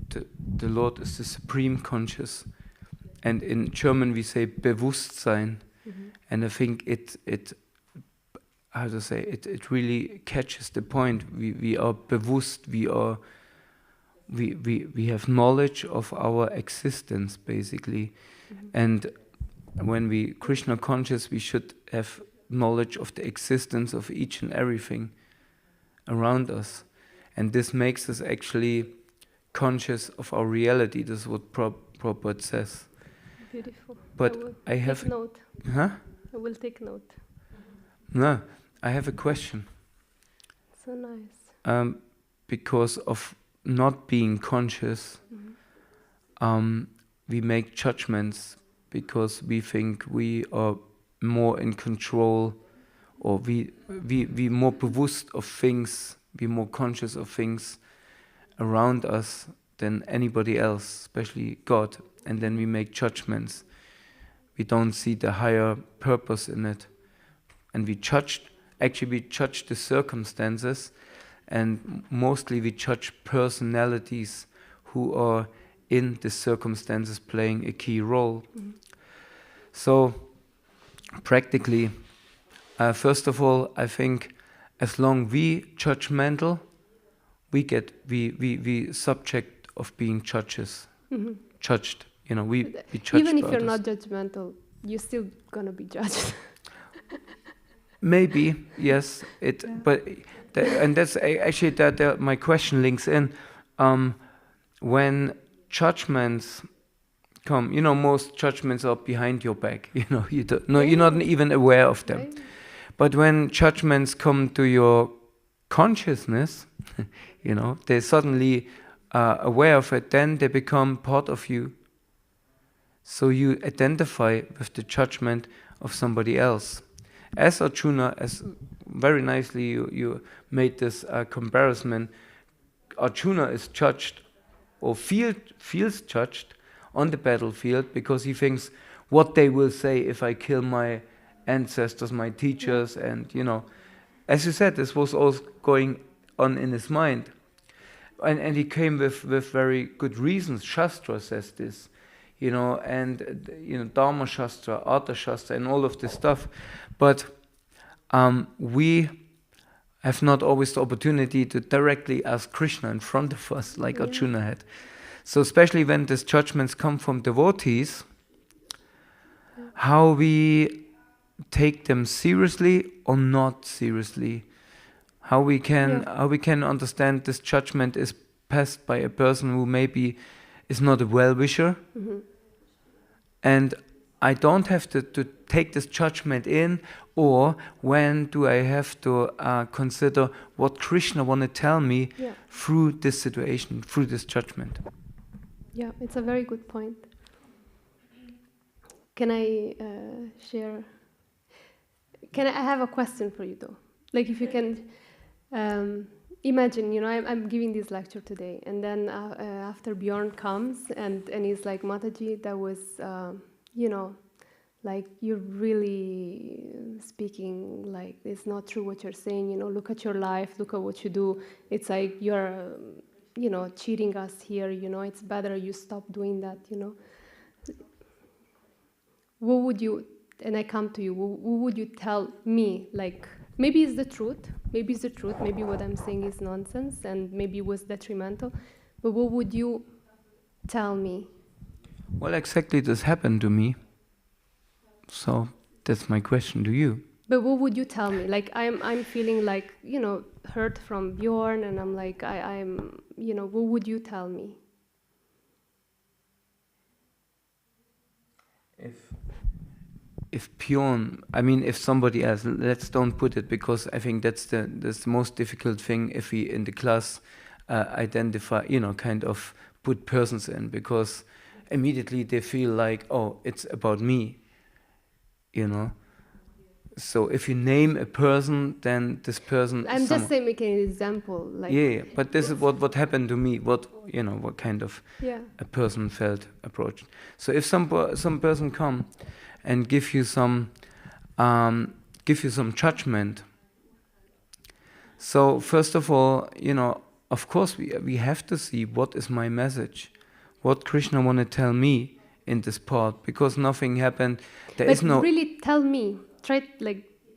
the Lord is the supreme conscious, and in German we say Bewusstsein, and I think it really catches the point. We are bewusst, we have knowledge of our existence, basically. And when we Krishna conscious, we should have knowledge of the existence of each and everything around us. And this makes us actually conscious of our reality. This is what Prabhupada says. Beautiful. But I will have take note. Huh? I will take note. No, I have a question. So nice. Because of not being conscious, we make judgments because we think we are more in control, or we more bewusst of things, we more conscious of things around us than anybody else, especially God. And then we make judgments. We don't see the higher purpose in it. And we judge the circumstances, and mostly we judge personalities who are in the circumstances playing a key role. So practically, first of all, I think as long we judgmental, we subject of being judges, judged. We judge. Even if you're not judgmental, you're still gonna be judged. Maybe, yes. But and that's actually that my question links in. When judgments come, most judgments are behind your back. You don't. No, you're not even aware of them. Right. But when judgments come to your consciousness, they're suddenly aware of it. Then they become part of you. So you identify with the judgment of somebody else. As Arjuna, as very nicely you made this comparison, Arjuna is judged or feels judged on the battlefield because he thinks what they will say if I kill my ancestors, my teachers, and as you said, this was all going on in his mind. And he came with very good reasons. Shastra says this. And Dharma Shastra, Artha Shastra, and all of this stuff. But we have not always the opportunity to directly ask Krishna in front of us, like Arjuna had. So especially when these judgments come from devotees, how we take them seriously or not seriously, how we can understand this judgment is passed by a person who maybe is not a well-wisher. And I don't have to take this judgment in, or when do I have to consider what Krishna want to tell me through this situation, through this judgment? Yeah, it's a very good point. Can I share? I have a question for you though. Like if you can imagine, I'm giving this lecture today, and then after Bjorn comes and he's like, Mataji, that was, like you're really speaking like it's not true what you're saying. Look at your life, look at what you do. It's like you're, cheating us here. It's better you stop doing that. What would you? And I come to you. What would you tell me? Like maybe it's the truth. Maybe it's the truth. Maybe what I'm saying is nonsense, and maybe it was detrimental. But what would you tell me? Well, exactly this happened to me. So that's my question to you. But what would you tell me? Like I'm feeling like hurt from Bjorn, and I'm like I'm what would you tell me? If Bjorn, if somebody else, let's don't put it, because I think that's the most difficult thing if we in the class identify, kind of put persons in, because immediately they feel like, oh, it's about me, So if you name a person, then this person. I'm just saying, making an example. Like but this is what happened to me. What kind of a person felt approached. So if some person come and give you some judgment. So first of all, of course we have to see what is my message, what Krishna want to tell me in this part, because nothing happened. Really tell me.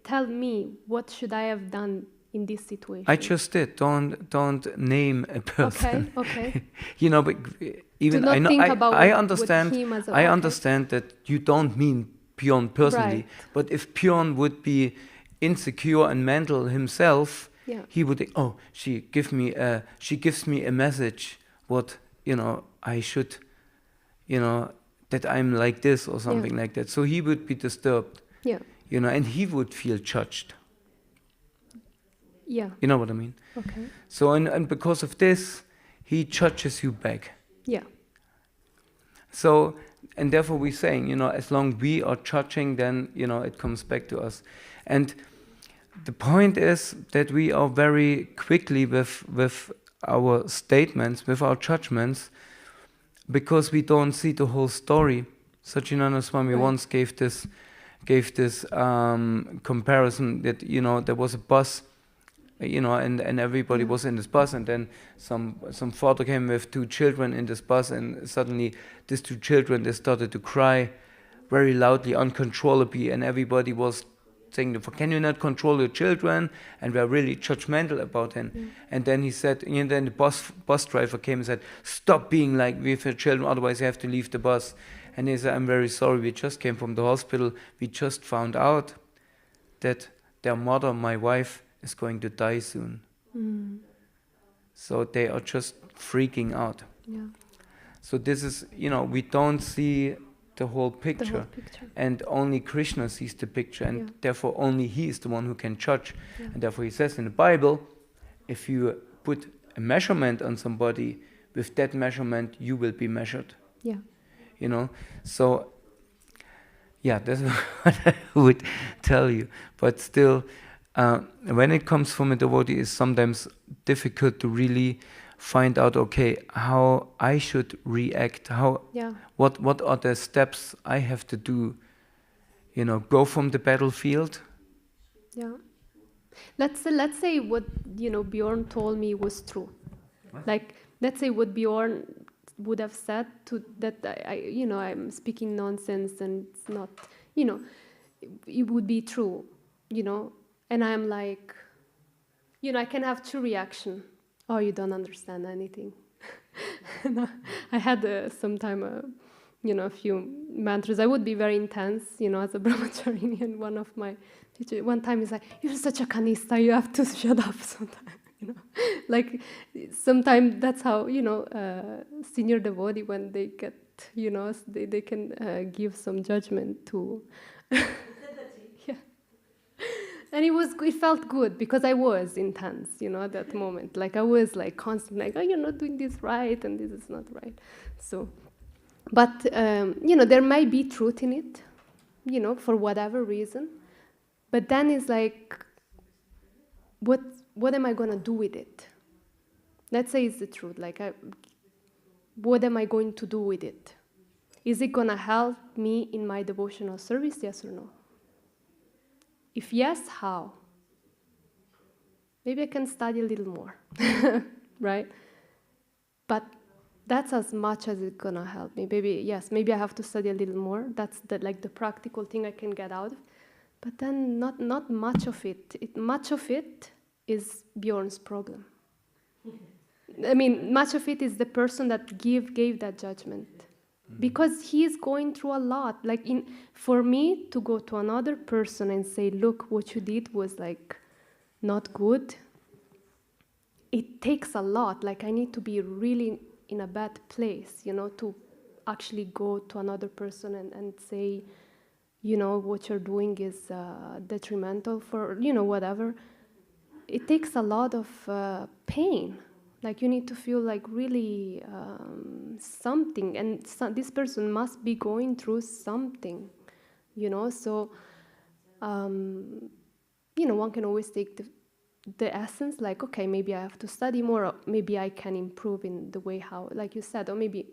Tell me what should I have done in this situation. I just did. Don't name a person. Okay. But even I know I understand. I understand that you don't mean Bjorn personally. Right. But if Bjorn would be insecure and mental himself, Yeah. he would think, oh, she gives me a message what, I should, that I'm like this or something like that. So he would be disturbed, Yeah. And he would feel judged. Yeah. You know what I mean? Okay. So, and because of this, he judges you back. Yeah. So, and therefore we're saying, as long we are judging, then, it comes back to us. And the point is that we are very quickly with our statements, with our judgments, because we don't see the whole story. Satchidananda Swami once gave this comparison that, there was a bus, and everybody was in this bus, and then some father came with 2 children in this bus, and suddenly these 2 children, they started to cry very loudly, uncontrollably, and everybody was saying, can you not control your children? And we're really judgmental about him. And then he said, and then the bus driver came and said, stop being like with your children, otherwise you have to leave the bus. And he said, I'm very sorry, we just came from the hospital, we just found out that their mother, my wife, is going to die soon. So they are just freaking out. Yeah. So this is, we don't see the whole picture. The whole picture. And only Krishna sees the picture, and therefore only he is the one who can judge. Yeah. And therefore he says in the Bible, if you put a measurement on somebody, with that measurement you will be measured. Yeah. So yeah, that's what I would tell you. But still, when it comes from a devotee, it's sometimes difficult to really find out, okay, how I should react, what are the steps I have to do, go from the battlefield. Yeah. Let's say what Bjorn told me was true. What? Like, let's say what Bjorn would have said that I'm speaking nonsense and it's not, it would be true, and I'm like, I can have 2 reactions. Oh, you don't understand anything. I had sometime, a few mantras. I would be very intense, as a brahmachari. And one of my teachers, one time, he's like, "You're such a kanista. You have to shut up sometimes." Like sometimes that's how senior devotee, when they get, they can give some judgment to. Yeah. And it felt good because I was intense, at that moment. Like I was like constantly like, oh, you're not doing this right and this is not right. So, but, there might be truth in it, for whatever reason. But then it's like, what am I going to do with it? Let's say it's the truth. Like, what am I going to do with it? Is it going to help me in my devotional service, yes or no? If yes, how? Maybe I can study a little more, right? But that's as much as it's gonna help me. Maybe I have to study a little more. That's the practical thing I can get out of. But then not much of it. Much of it is Bjorn's problem. I mean, much of it is the person that gave that judgment. Because he is going through a lot. Like for me to go to another person and say, look, what you did was like not good, it takes a lot. Like I need to be really in a bad place, to actually go to another person and say, what you're doing is detrimental for, whatever. It takes a lot of pain. Like you need to feel like really something, and this person must be going through something, So, one can always take the essence, like, okay, maybe I have to study more, or maybe I can improve in the way how, like you said, or maybe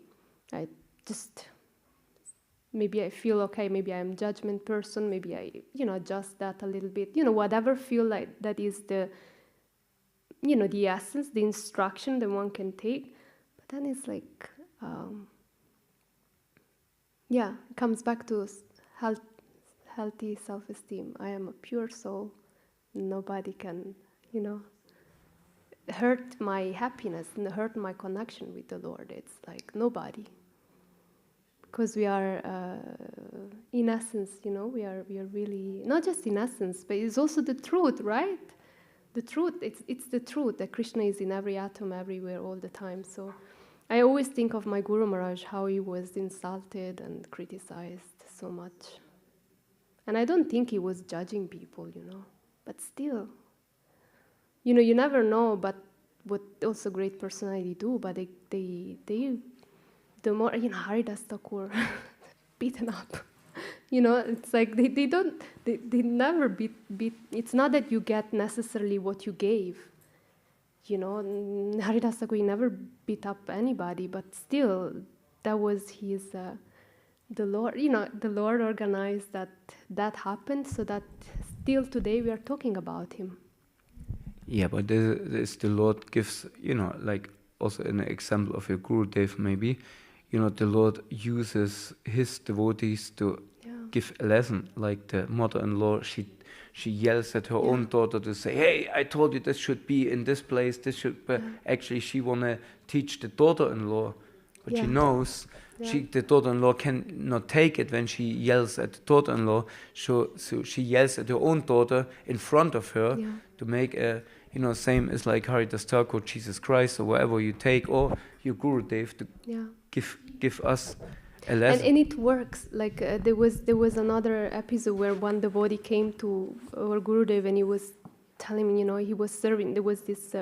maybe I feel okay, maybe I'm a judgment person, maybe I, adjust that a little bit, whatever feel like that is the essence, the instruction that one can take. But then it's like, it comes back to healthy self-esteem. I am a pure soul. Nobody can, hurt my happiness and hurt my connection with the Lord. It's like nobody. because we are, in essence, we are really, not just in essence, but it's also the truth, right? The truth, it's the truth that Krishna is in every atom, everywhere, all the time. So I always think of my Guru Maharaj, how he was insulted and criticized so much. And I don't think he was judging people, but still, you never know, but what also great personality do, but they the more, Haridas Thakur, beaten up. It's like they never beat, it's not that you get necessarily what you gave. Haridas Thakur, he never beat up anybody, but still, that was his, the Lord, the Lord organized that happened, so that still today we are talking about him. Yeah, but this the Lord gives, like also an example of your Gurudev maybe, the Lord uses his devotees to give a lesson, like the mother-in-law, she yells at her own daughter to say, hey, I told you this should be in this place, this should be. Actually she want to teach the daughter-in-law, but she knows the daughter-in-law cannot take it when she yells at the daughter-in-law, so she yells at her own daughter in front of her to make a, same as like Haridas Thakur, Jesus Christ, or wherever you take, or your Gurudev to give us a lesson. And it works. Like there was another episode where one devotee came to our Gurudev and he was telling me, he was serving. There was this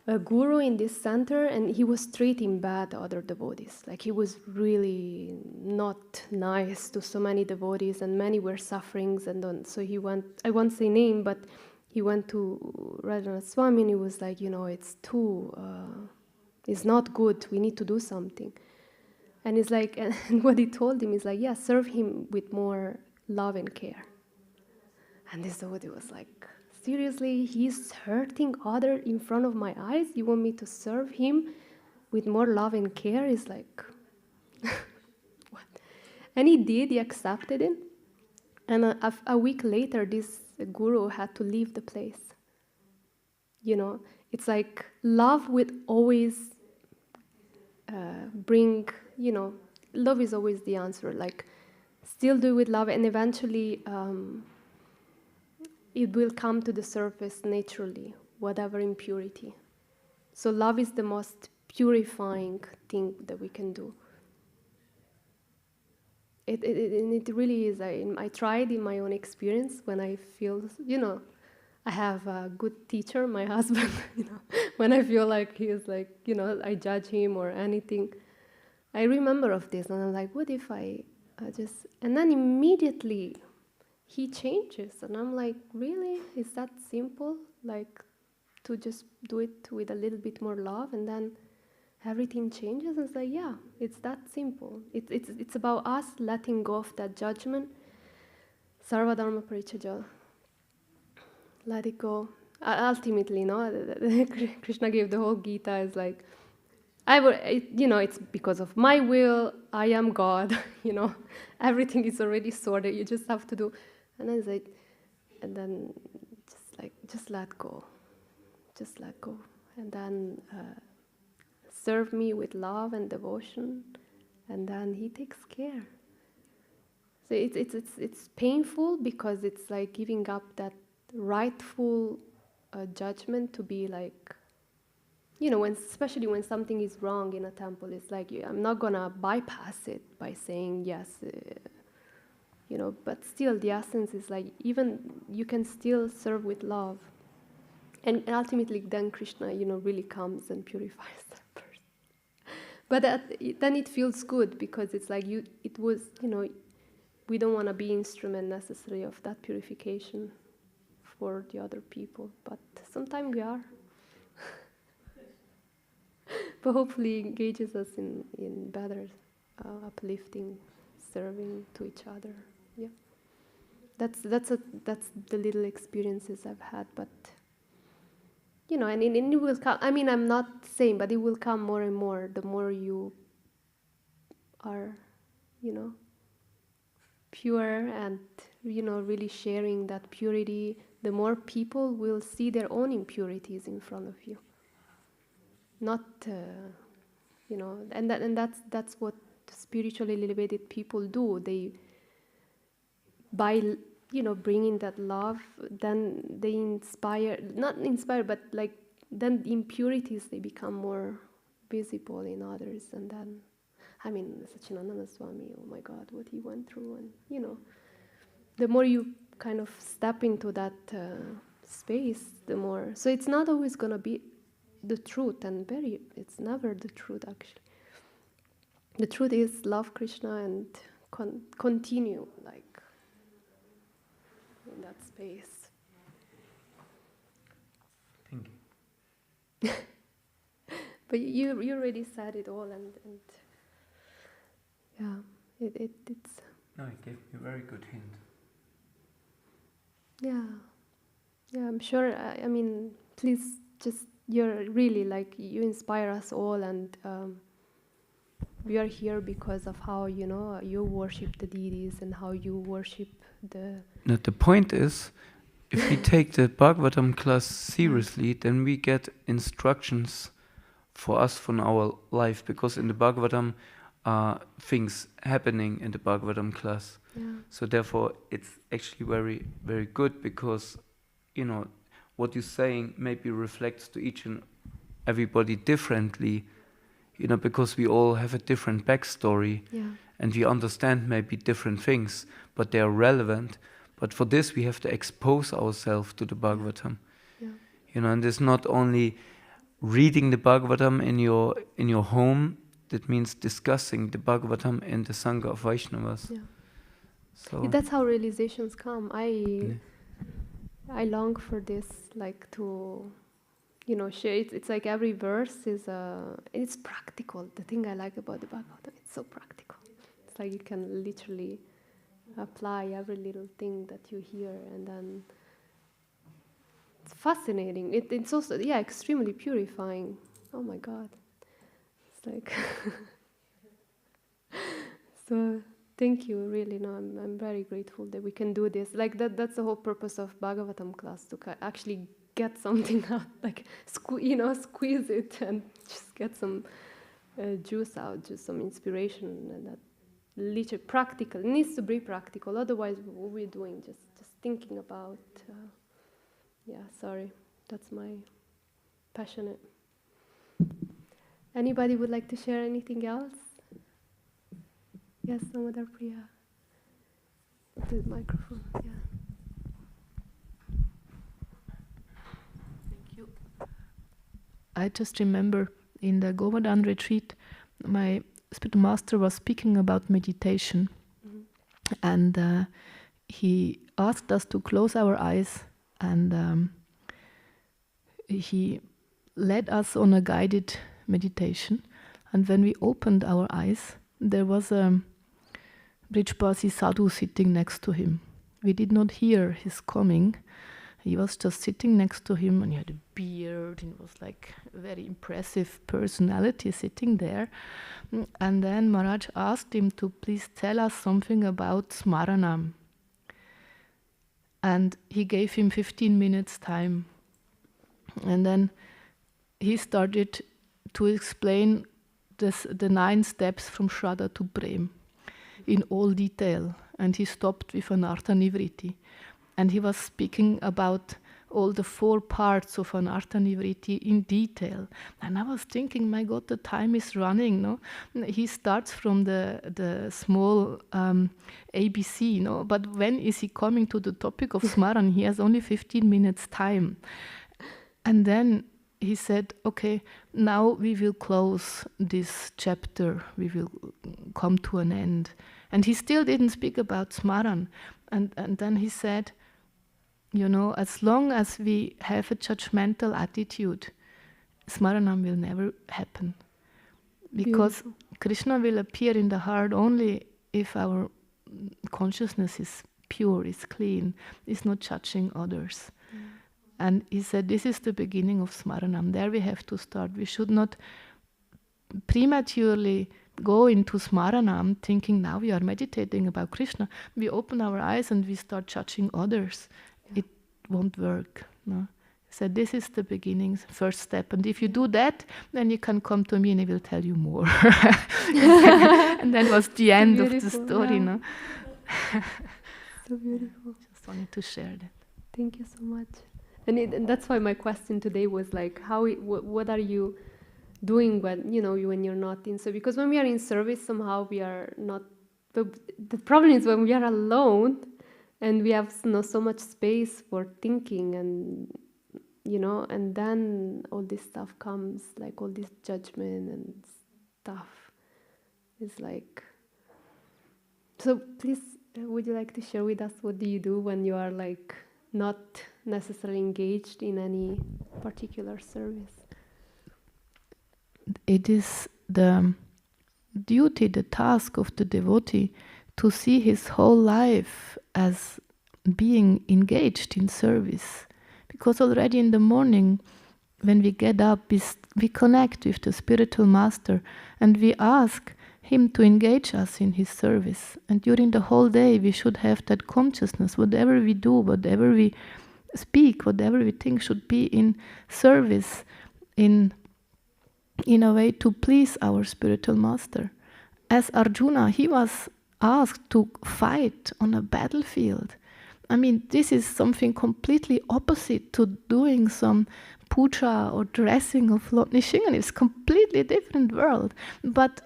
a guru in this center, and he was treating bad other devotees. Like he was really not nice to so many devotees, and many were sufferings. And so he went. I won't say name, but he went to Radhanath Swami and he was like, it's too. It's not good. We need to do something. And it's like, and what he told him is like, serve him with more love and care. And this devotee was like, seriously, he's hurting other in front of my eyes? You want me to serve him with more love and care? It's like, what? And he did, he accepted it. And a week later, this guru had to leave the place. It's like love would always bring, love is always the answer. Like, still do it with love, and eventually it will come to the surface naturally, whatever impurity. So love is the most purifying thing that we can do. It really is. I tried in my own experience when I feel, I have a good teacher, my husband, when I feel like he is like, I judge him or anything. I remember of this and I'm like, what if I just, and then immediately he changes and I'm like, really? Is that simple? Like to just do it with a little bit more love and then everything changes? And it's like, yeah, it's that simple. It's about us letting go of that judgment. Sarva Dharma Parichaja. Let it go. Ultimately, Krishna gave the whole Gita as like, it's because of my will, I am God, everything is already sorted, you just have to do. And then it's like, and then just let go. Just let go. And then serve me with love and devotion, and then he takes care. So it's painful because it's like giving up that rightful judgment to be like, especially when something is wrong in a temple, it's like I'm not gonna bypass it by saying yes, but still the essence is like even you can still serve with love, and ultimately then Krishna, really comes and purifies that person. But then it feels good because it's like we don't want to be instrument necessarily of that purification for the other people, but sometimes we are. But hopefully engages us in better uplifting, serving to each other. Yeah, that's the little experiences I've had. But and it will come. I mean, I'm not saying, but it will come more and more. The more you are, pure and really sharing that purity, the more people will see their own impurities in front of you. Not, and that's what spiritually elevated people do. They, by bringing that love, then they not inspire, but like then the impurities, they become more visible in others. And then, Satchidananda Swami, oh my God, what he went through, and the more you kind of step into that space, the more. So it's not always gonna be the truth, and it's never the truth actually. The truth is love Krishna and continue like in that space. Thank you. But you already said it all, and yeah, it's. No, it gave me a very good hint. Yeah, I'm sure. Please, just you're really like you inspire us all, and we are here because of how you worship the deities and how you worship the. Now, the point is, if we take the Bhagavatam class seriously, then we get instructions for us from our life, because in the Bhagavatam are things happening in the Bhagavatam class. Yeah. So therefore, it's actually very, very good, because what you're saying maybe reflects to each and everybody differently, because we all have a different backstory, and we understand maybe different things, but they are relevant. But for this, we have to expose ourselves to the Bhagavatam. And it's not only reading the Bhagavatam in your home. That means discussing the Bhagavatam in the Sangha of Vaishnavas. Yeah. So That's how realizations come. I long for this, like to, share. It's like every verse is it's practical. The thing I like about the Bhagavatam, it's so practical. It's like you can literally apply every little thing that you hear, and then it's fascinating. It's also extremely purifying. Oh my God. Like so thank you, really. I'm very grateful that we can do this. Like that's the whole purpose of Bhagavatam class, to actually get something out, like squeeze it and just get some juice out, just some inspiration, and that literally practical. It needs to be practical, otherwise what we're doing just thinking about sorry, that's my passionate. Anybody would like to share anything else? Yes, Damodar Priya. The microphone, Thank you. I just remember in the Govardhan retreat, my spiritual master was speaking about meditation. And he asked us to close our eyes, and he led us on a guided meditation. And when we opened our eyes, there was a Brijbasi sadhu sitting next to him. We did not hear his coming. He was just sitting next to him, and he had a beard, and it was like a very impressive personality sitting there. And then Maharaj asked him to please tell us something about Smaranam. And he gave him 15 minutes time. And then he started to explain the 9 steps from Shraddha to Prem in all detail. And he stopped with Anartha Nivritti. And he was speaking about all the 4 parts of Anartha Nivritti in detail. And I was thinking, my God, the time is running, no? He starts from the small ABC, no? But when is he coming to the topic of Smaran? He has only 15 minutes time. And then he said, okay, now we will close this chapter. We will come to an end. And he still didn't speak about Smaran. And then he said, as long as we have a judgmental attitude, Smaranam will never happen. Because Krishna will appear in the heart only if our consciousness is pure, is clean, is not judging others. And he said, this is the beginning of Smaranam. There we have to start. We should not prematurely go into Smaranam thinking now we are meditating about Krishna. We open our eyes and we start judging others. It won't work. No? Said, this is the beginning, first step. And if you do that, then you can come to me and I will tell you more. And that was the end of the story. Yeah. No? So beautiful. Just wanted to share that. Thank you so much. And that's why my question today was like, what are you doing when when you're not in service? Because when we are in service, somehow we are not. The problem is when we are alone, and we have so much space for thinking, and and then all this stuff comes, like all this judgment and stuff. It's like. So please, would you like to share with us what do you do when you are like not necessarily engaged in any particular service? It is the duty, the task of the devotee to see his whole life as being engaged in service. Because already in the morning, when we get up, we connect with the spiritual master and we ask him to engage us in his service. And during the whole day, we should have that consciousness. Whatever we do, whatever we speak, whatever we think should be in service, in a way to please our spiritual master. As Arjuna, he was asked to fight on a battlefield. I mean, this is something completely opposite to doing some puja or dressing of Lord Nrsimha. It's a completely different world. But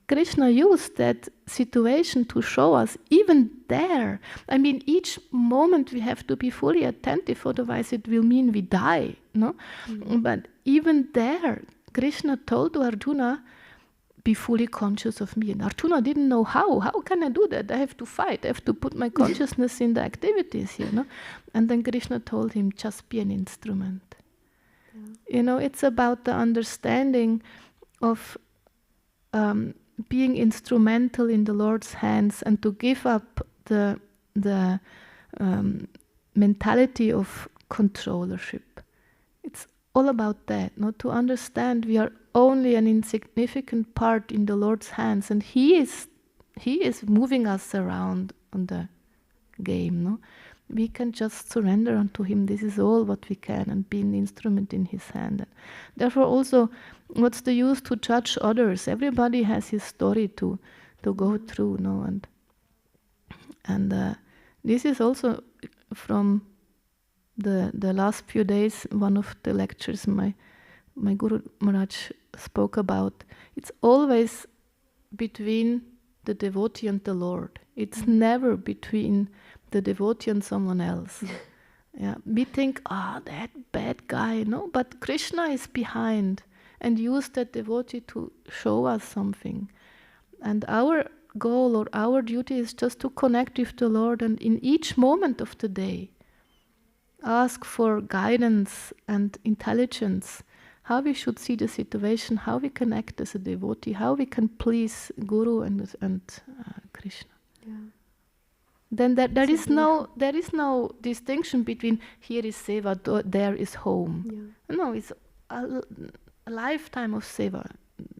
Krishna used that situation to show us, even there, I mean, each moment we have to be fully attentive, otherwise it will mean we die, no? Mm-hmm. But even there, Krishna told to Arjuna, be fully conscious of me. And Arjuna didn't know how. How can I do that? I have to fight. I have to put my consciousness in the activities, And then Krishna told him, just be an instrument. Yeah. It's about the understanding of being instrumental in the Lord's hands and to give up the mentality of controllership. It's all about that, not to understand we are only an insignificant part in the Lord's hands, and He is moving us around on the game. No, we can just surrender unto Him. This is all what we can, and be an instrument in His hand. And therefore, also, what's the use to judge others? Everybody has his story to go through, no, and this is also from the last few days. One of the lectures my Guru Maharaj spoke about. It's always between the devotee and the Lord. It's never between the devotee and someone else. Yeah, we think, that bad guy, no, but Krishna is behind and use that devotee to show us something. And our goal or our duty is just to connect with the Lord, and in each moment of the day ask for guidance and intelligence, how we should see the situation, how we can act as a devotee, how we can please Guru and Krishna. Yeah. Then there is no distinction between here is seva, there is home. Yeah. No, it's a lifetime of seva.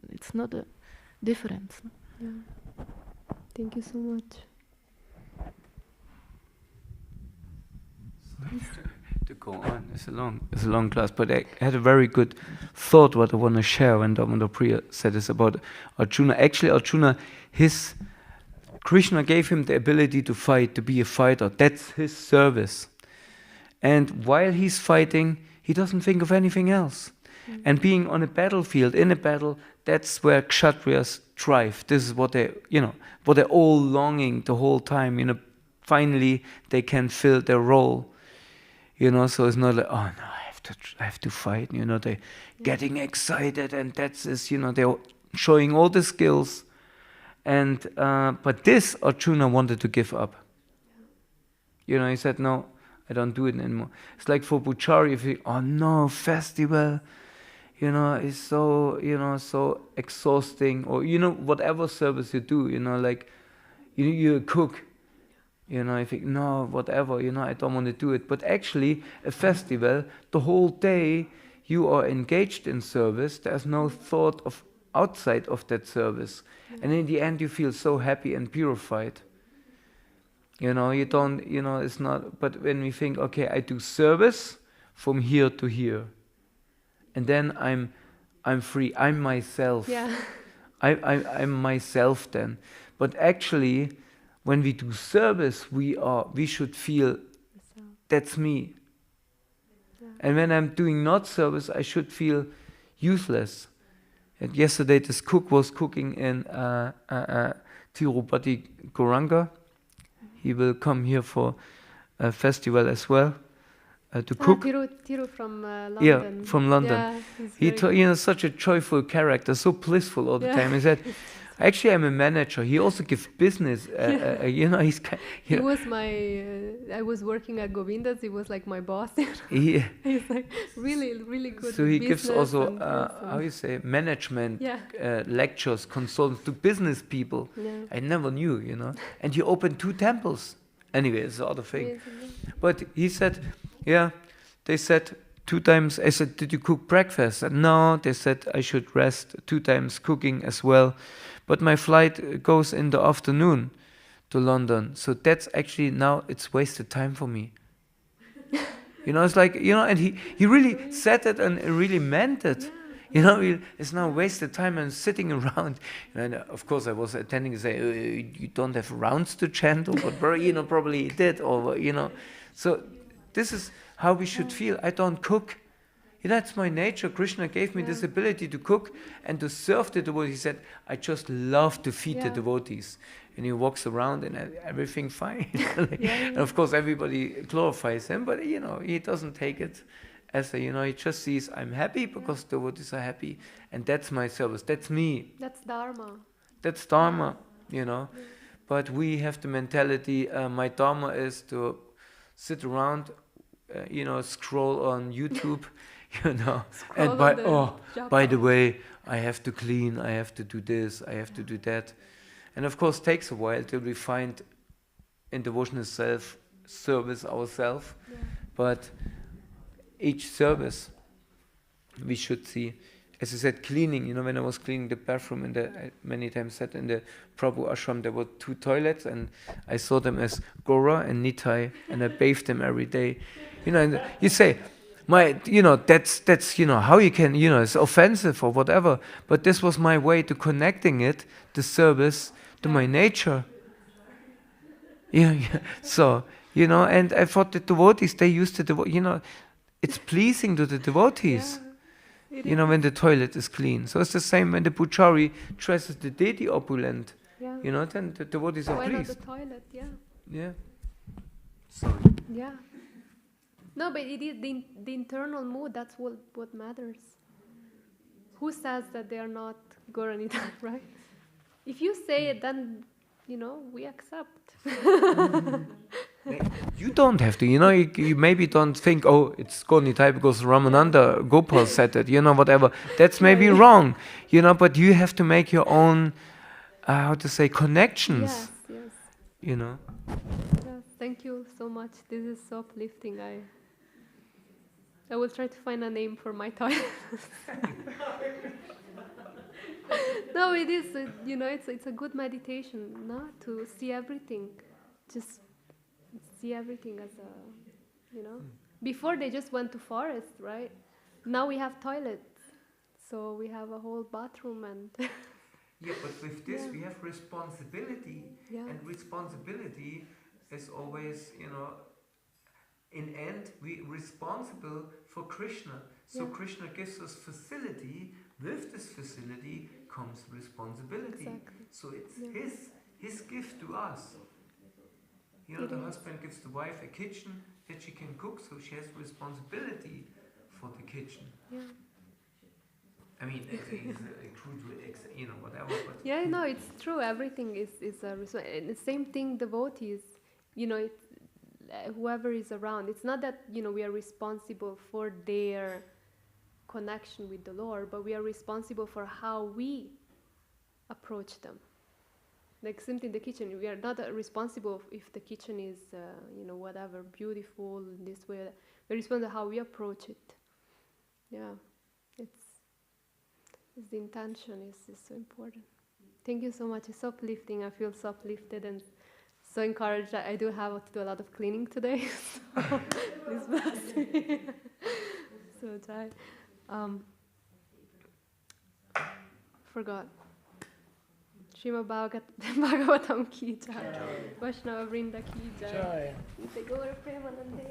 It's not a difference. Yeah. Thank you so much. To go on, it's a long class, but I had a very good thought what I want to share when Damodar Priya said this about Arjuna. Actually, Arjuna, Krishna gave him the ability to fight, to be a fighter. That's his service. And while he's fighting, he doesn't think of anything else. Mm-hmm. And being on a battlefield, in a battle, that's where Kshatriyas thrive. This is what what they're all longing the whole time. Finally they can fill their role. So it's not like, oh no, I have to fight. They're getting excited, and that's this. They're showing all the skills, and but this Arjuna wanted to give up. He said, no, I don't do it anymore. It's like for Puchari, if you, oh no, festival, is so so exhausting, or whatever service you do, like you're a cook. I think, no, whatever, I don't want to do it. But actually, a festival, the whole day you are engaged in service. There's no thought of outside of that service. Yeah. And in the end, you feel so happy and purified. You don't, it's not, but when we think, okay, I do service from here to here. And then I'm free. I'm myself. Yeah. I'm myself then. But actually, when we do service, we should feel that's me. Yeah. And when I'm doing not service, I should feel useless. And yesterday, this cook was cooking in Tirupati, Goranga. He will come here for a festival as well to cook. Tiru from London. Yeah, from London. Yeah, He such a joyful character, so blissful all the time. He said, actually, I'm a manager. He also gives business. He was I was working at Govinda's. He was like my boss. He's like really good. So he gives also, how you say, management Yeah. lectures, consultants to business people. Yeah. I never knew, And he opened 2 temples. Anyway, it's the other thing. But he said, they said 2 times, I said, did you cook breakfast? And no, they said I should rest 2 times cooking as well. But my flight goes in the afternoon to London. So that's actually now it's wasted time for me. It's like, and he really said it and really meant it. It's now wasted time and sitting around. And of course I was attending and say, you don't have rounds to chant, but probably he did, or, So this is how we should feel. I don't cook. That's my nature. Krishna gave me this ability to cook and to serve the devotees. He said, I just love to feed the devotees. And he walks around and everything fine. And of course everybody glorifies him, but he doesn't take it as he just sees, I'm happy because the devotees are happy. And that's my service. That's me. That's Dharma. That's Dharma, But we have the mentality, my Dharma is to sit around, scroll on YouTube, and by the way, I have to clean, I have to do this, I have to do that. And of course, it takes a while till we find in devotional self-service ourselves. Yeah. But each service, we should see, as I said, cleaning. When I was cleaning the bathroom, I many times said in the Prabhu ashram, there were 2 toilets, and I saw them as Gora and Nitai, and I bathed them every day. And you say, that's how you can, it's offensive or whatever, but this was my way to connecting it, the service, to my nature. So, and I thought the devotees, they used to, it's pleasing to the devotees, when the toilet is clean. So it's the same when the puchari dresses the deity opulent, then the devotees are pleased. Why not the toilet, Yeah. Sorry. Yeah. No, but it is the internal mood, that's what matters. Who says that they are not Goranita, right? If you say it, then, we accept. You don't have to, you maybe don't think, it's Gornitai because Ramananda Gopal said it, whatever. That's maybe wrong, but you have to make your own, connections. Yes. Yes, thank you so much. This is so uplifting. I will try to find a name for my toilet. No, it is, it's a good meditation, no? To see everything, just see everything as a, Before they just went to forest, right? Now we have toilets, so we have a whole bathroom and... Yeah, but with this we have responsibility, and responsibility is always, in end, we're responsible for Krishna. So Krishna gives us facility. With this facility comes responsibility. Exactly. So it's his gift to us. The husband gives the wife a kitchen that she can cook, so she has responsibility for the kitchen. Yeah. I mean, it's a crude, whatever. But it's true. Everything is a and the same thing. Devotees, whoever is around. It's not that we are responsible for their connection with the Lord, but we are responsible for how we approach them. Like simply in the kitchen, we are not responsible if the kitchen is, whatever, beautiful in this way. We're responsible how we approach it. Yeah, it's the intention is so important. Thank you so much. It's so uplifting. I feel so uplifted and so encouraged. I do have to do a lot of cleaning today. So please bless me. jai. Forgot. Srimad Bhagavatam ki jai. Vaishnava Vrinda ki jai. Nitya Gaura Premanande.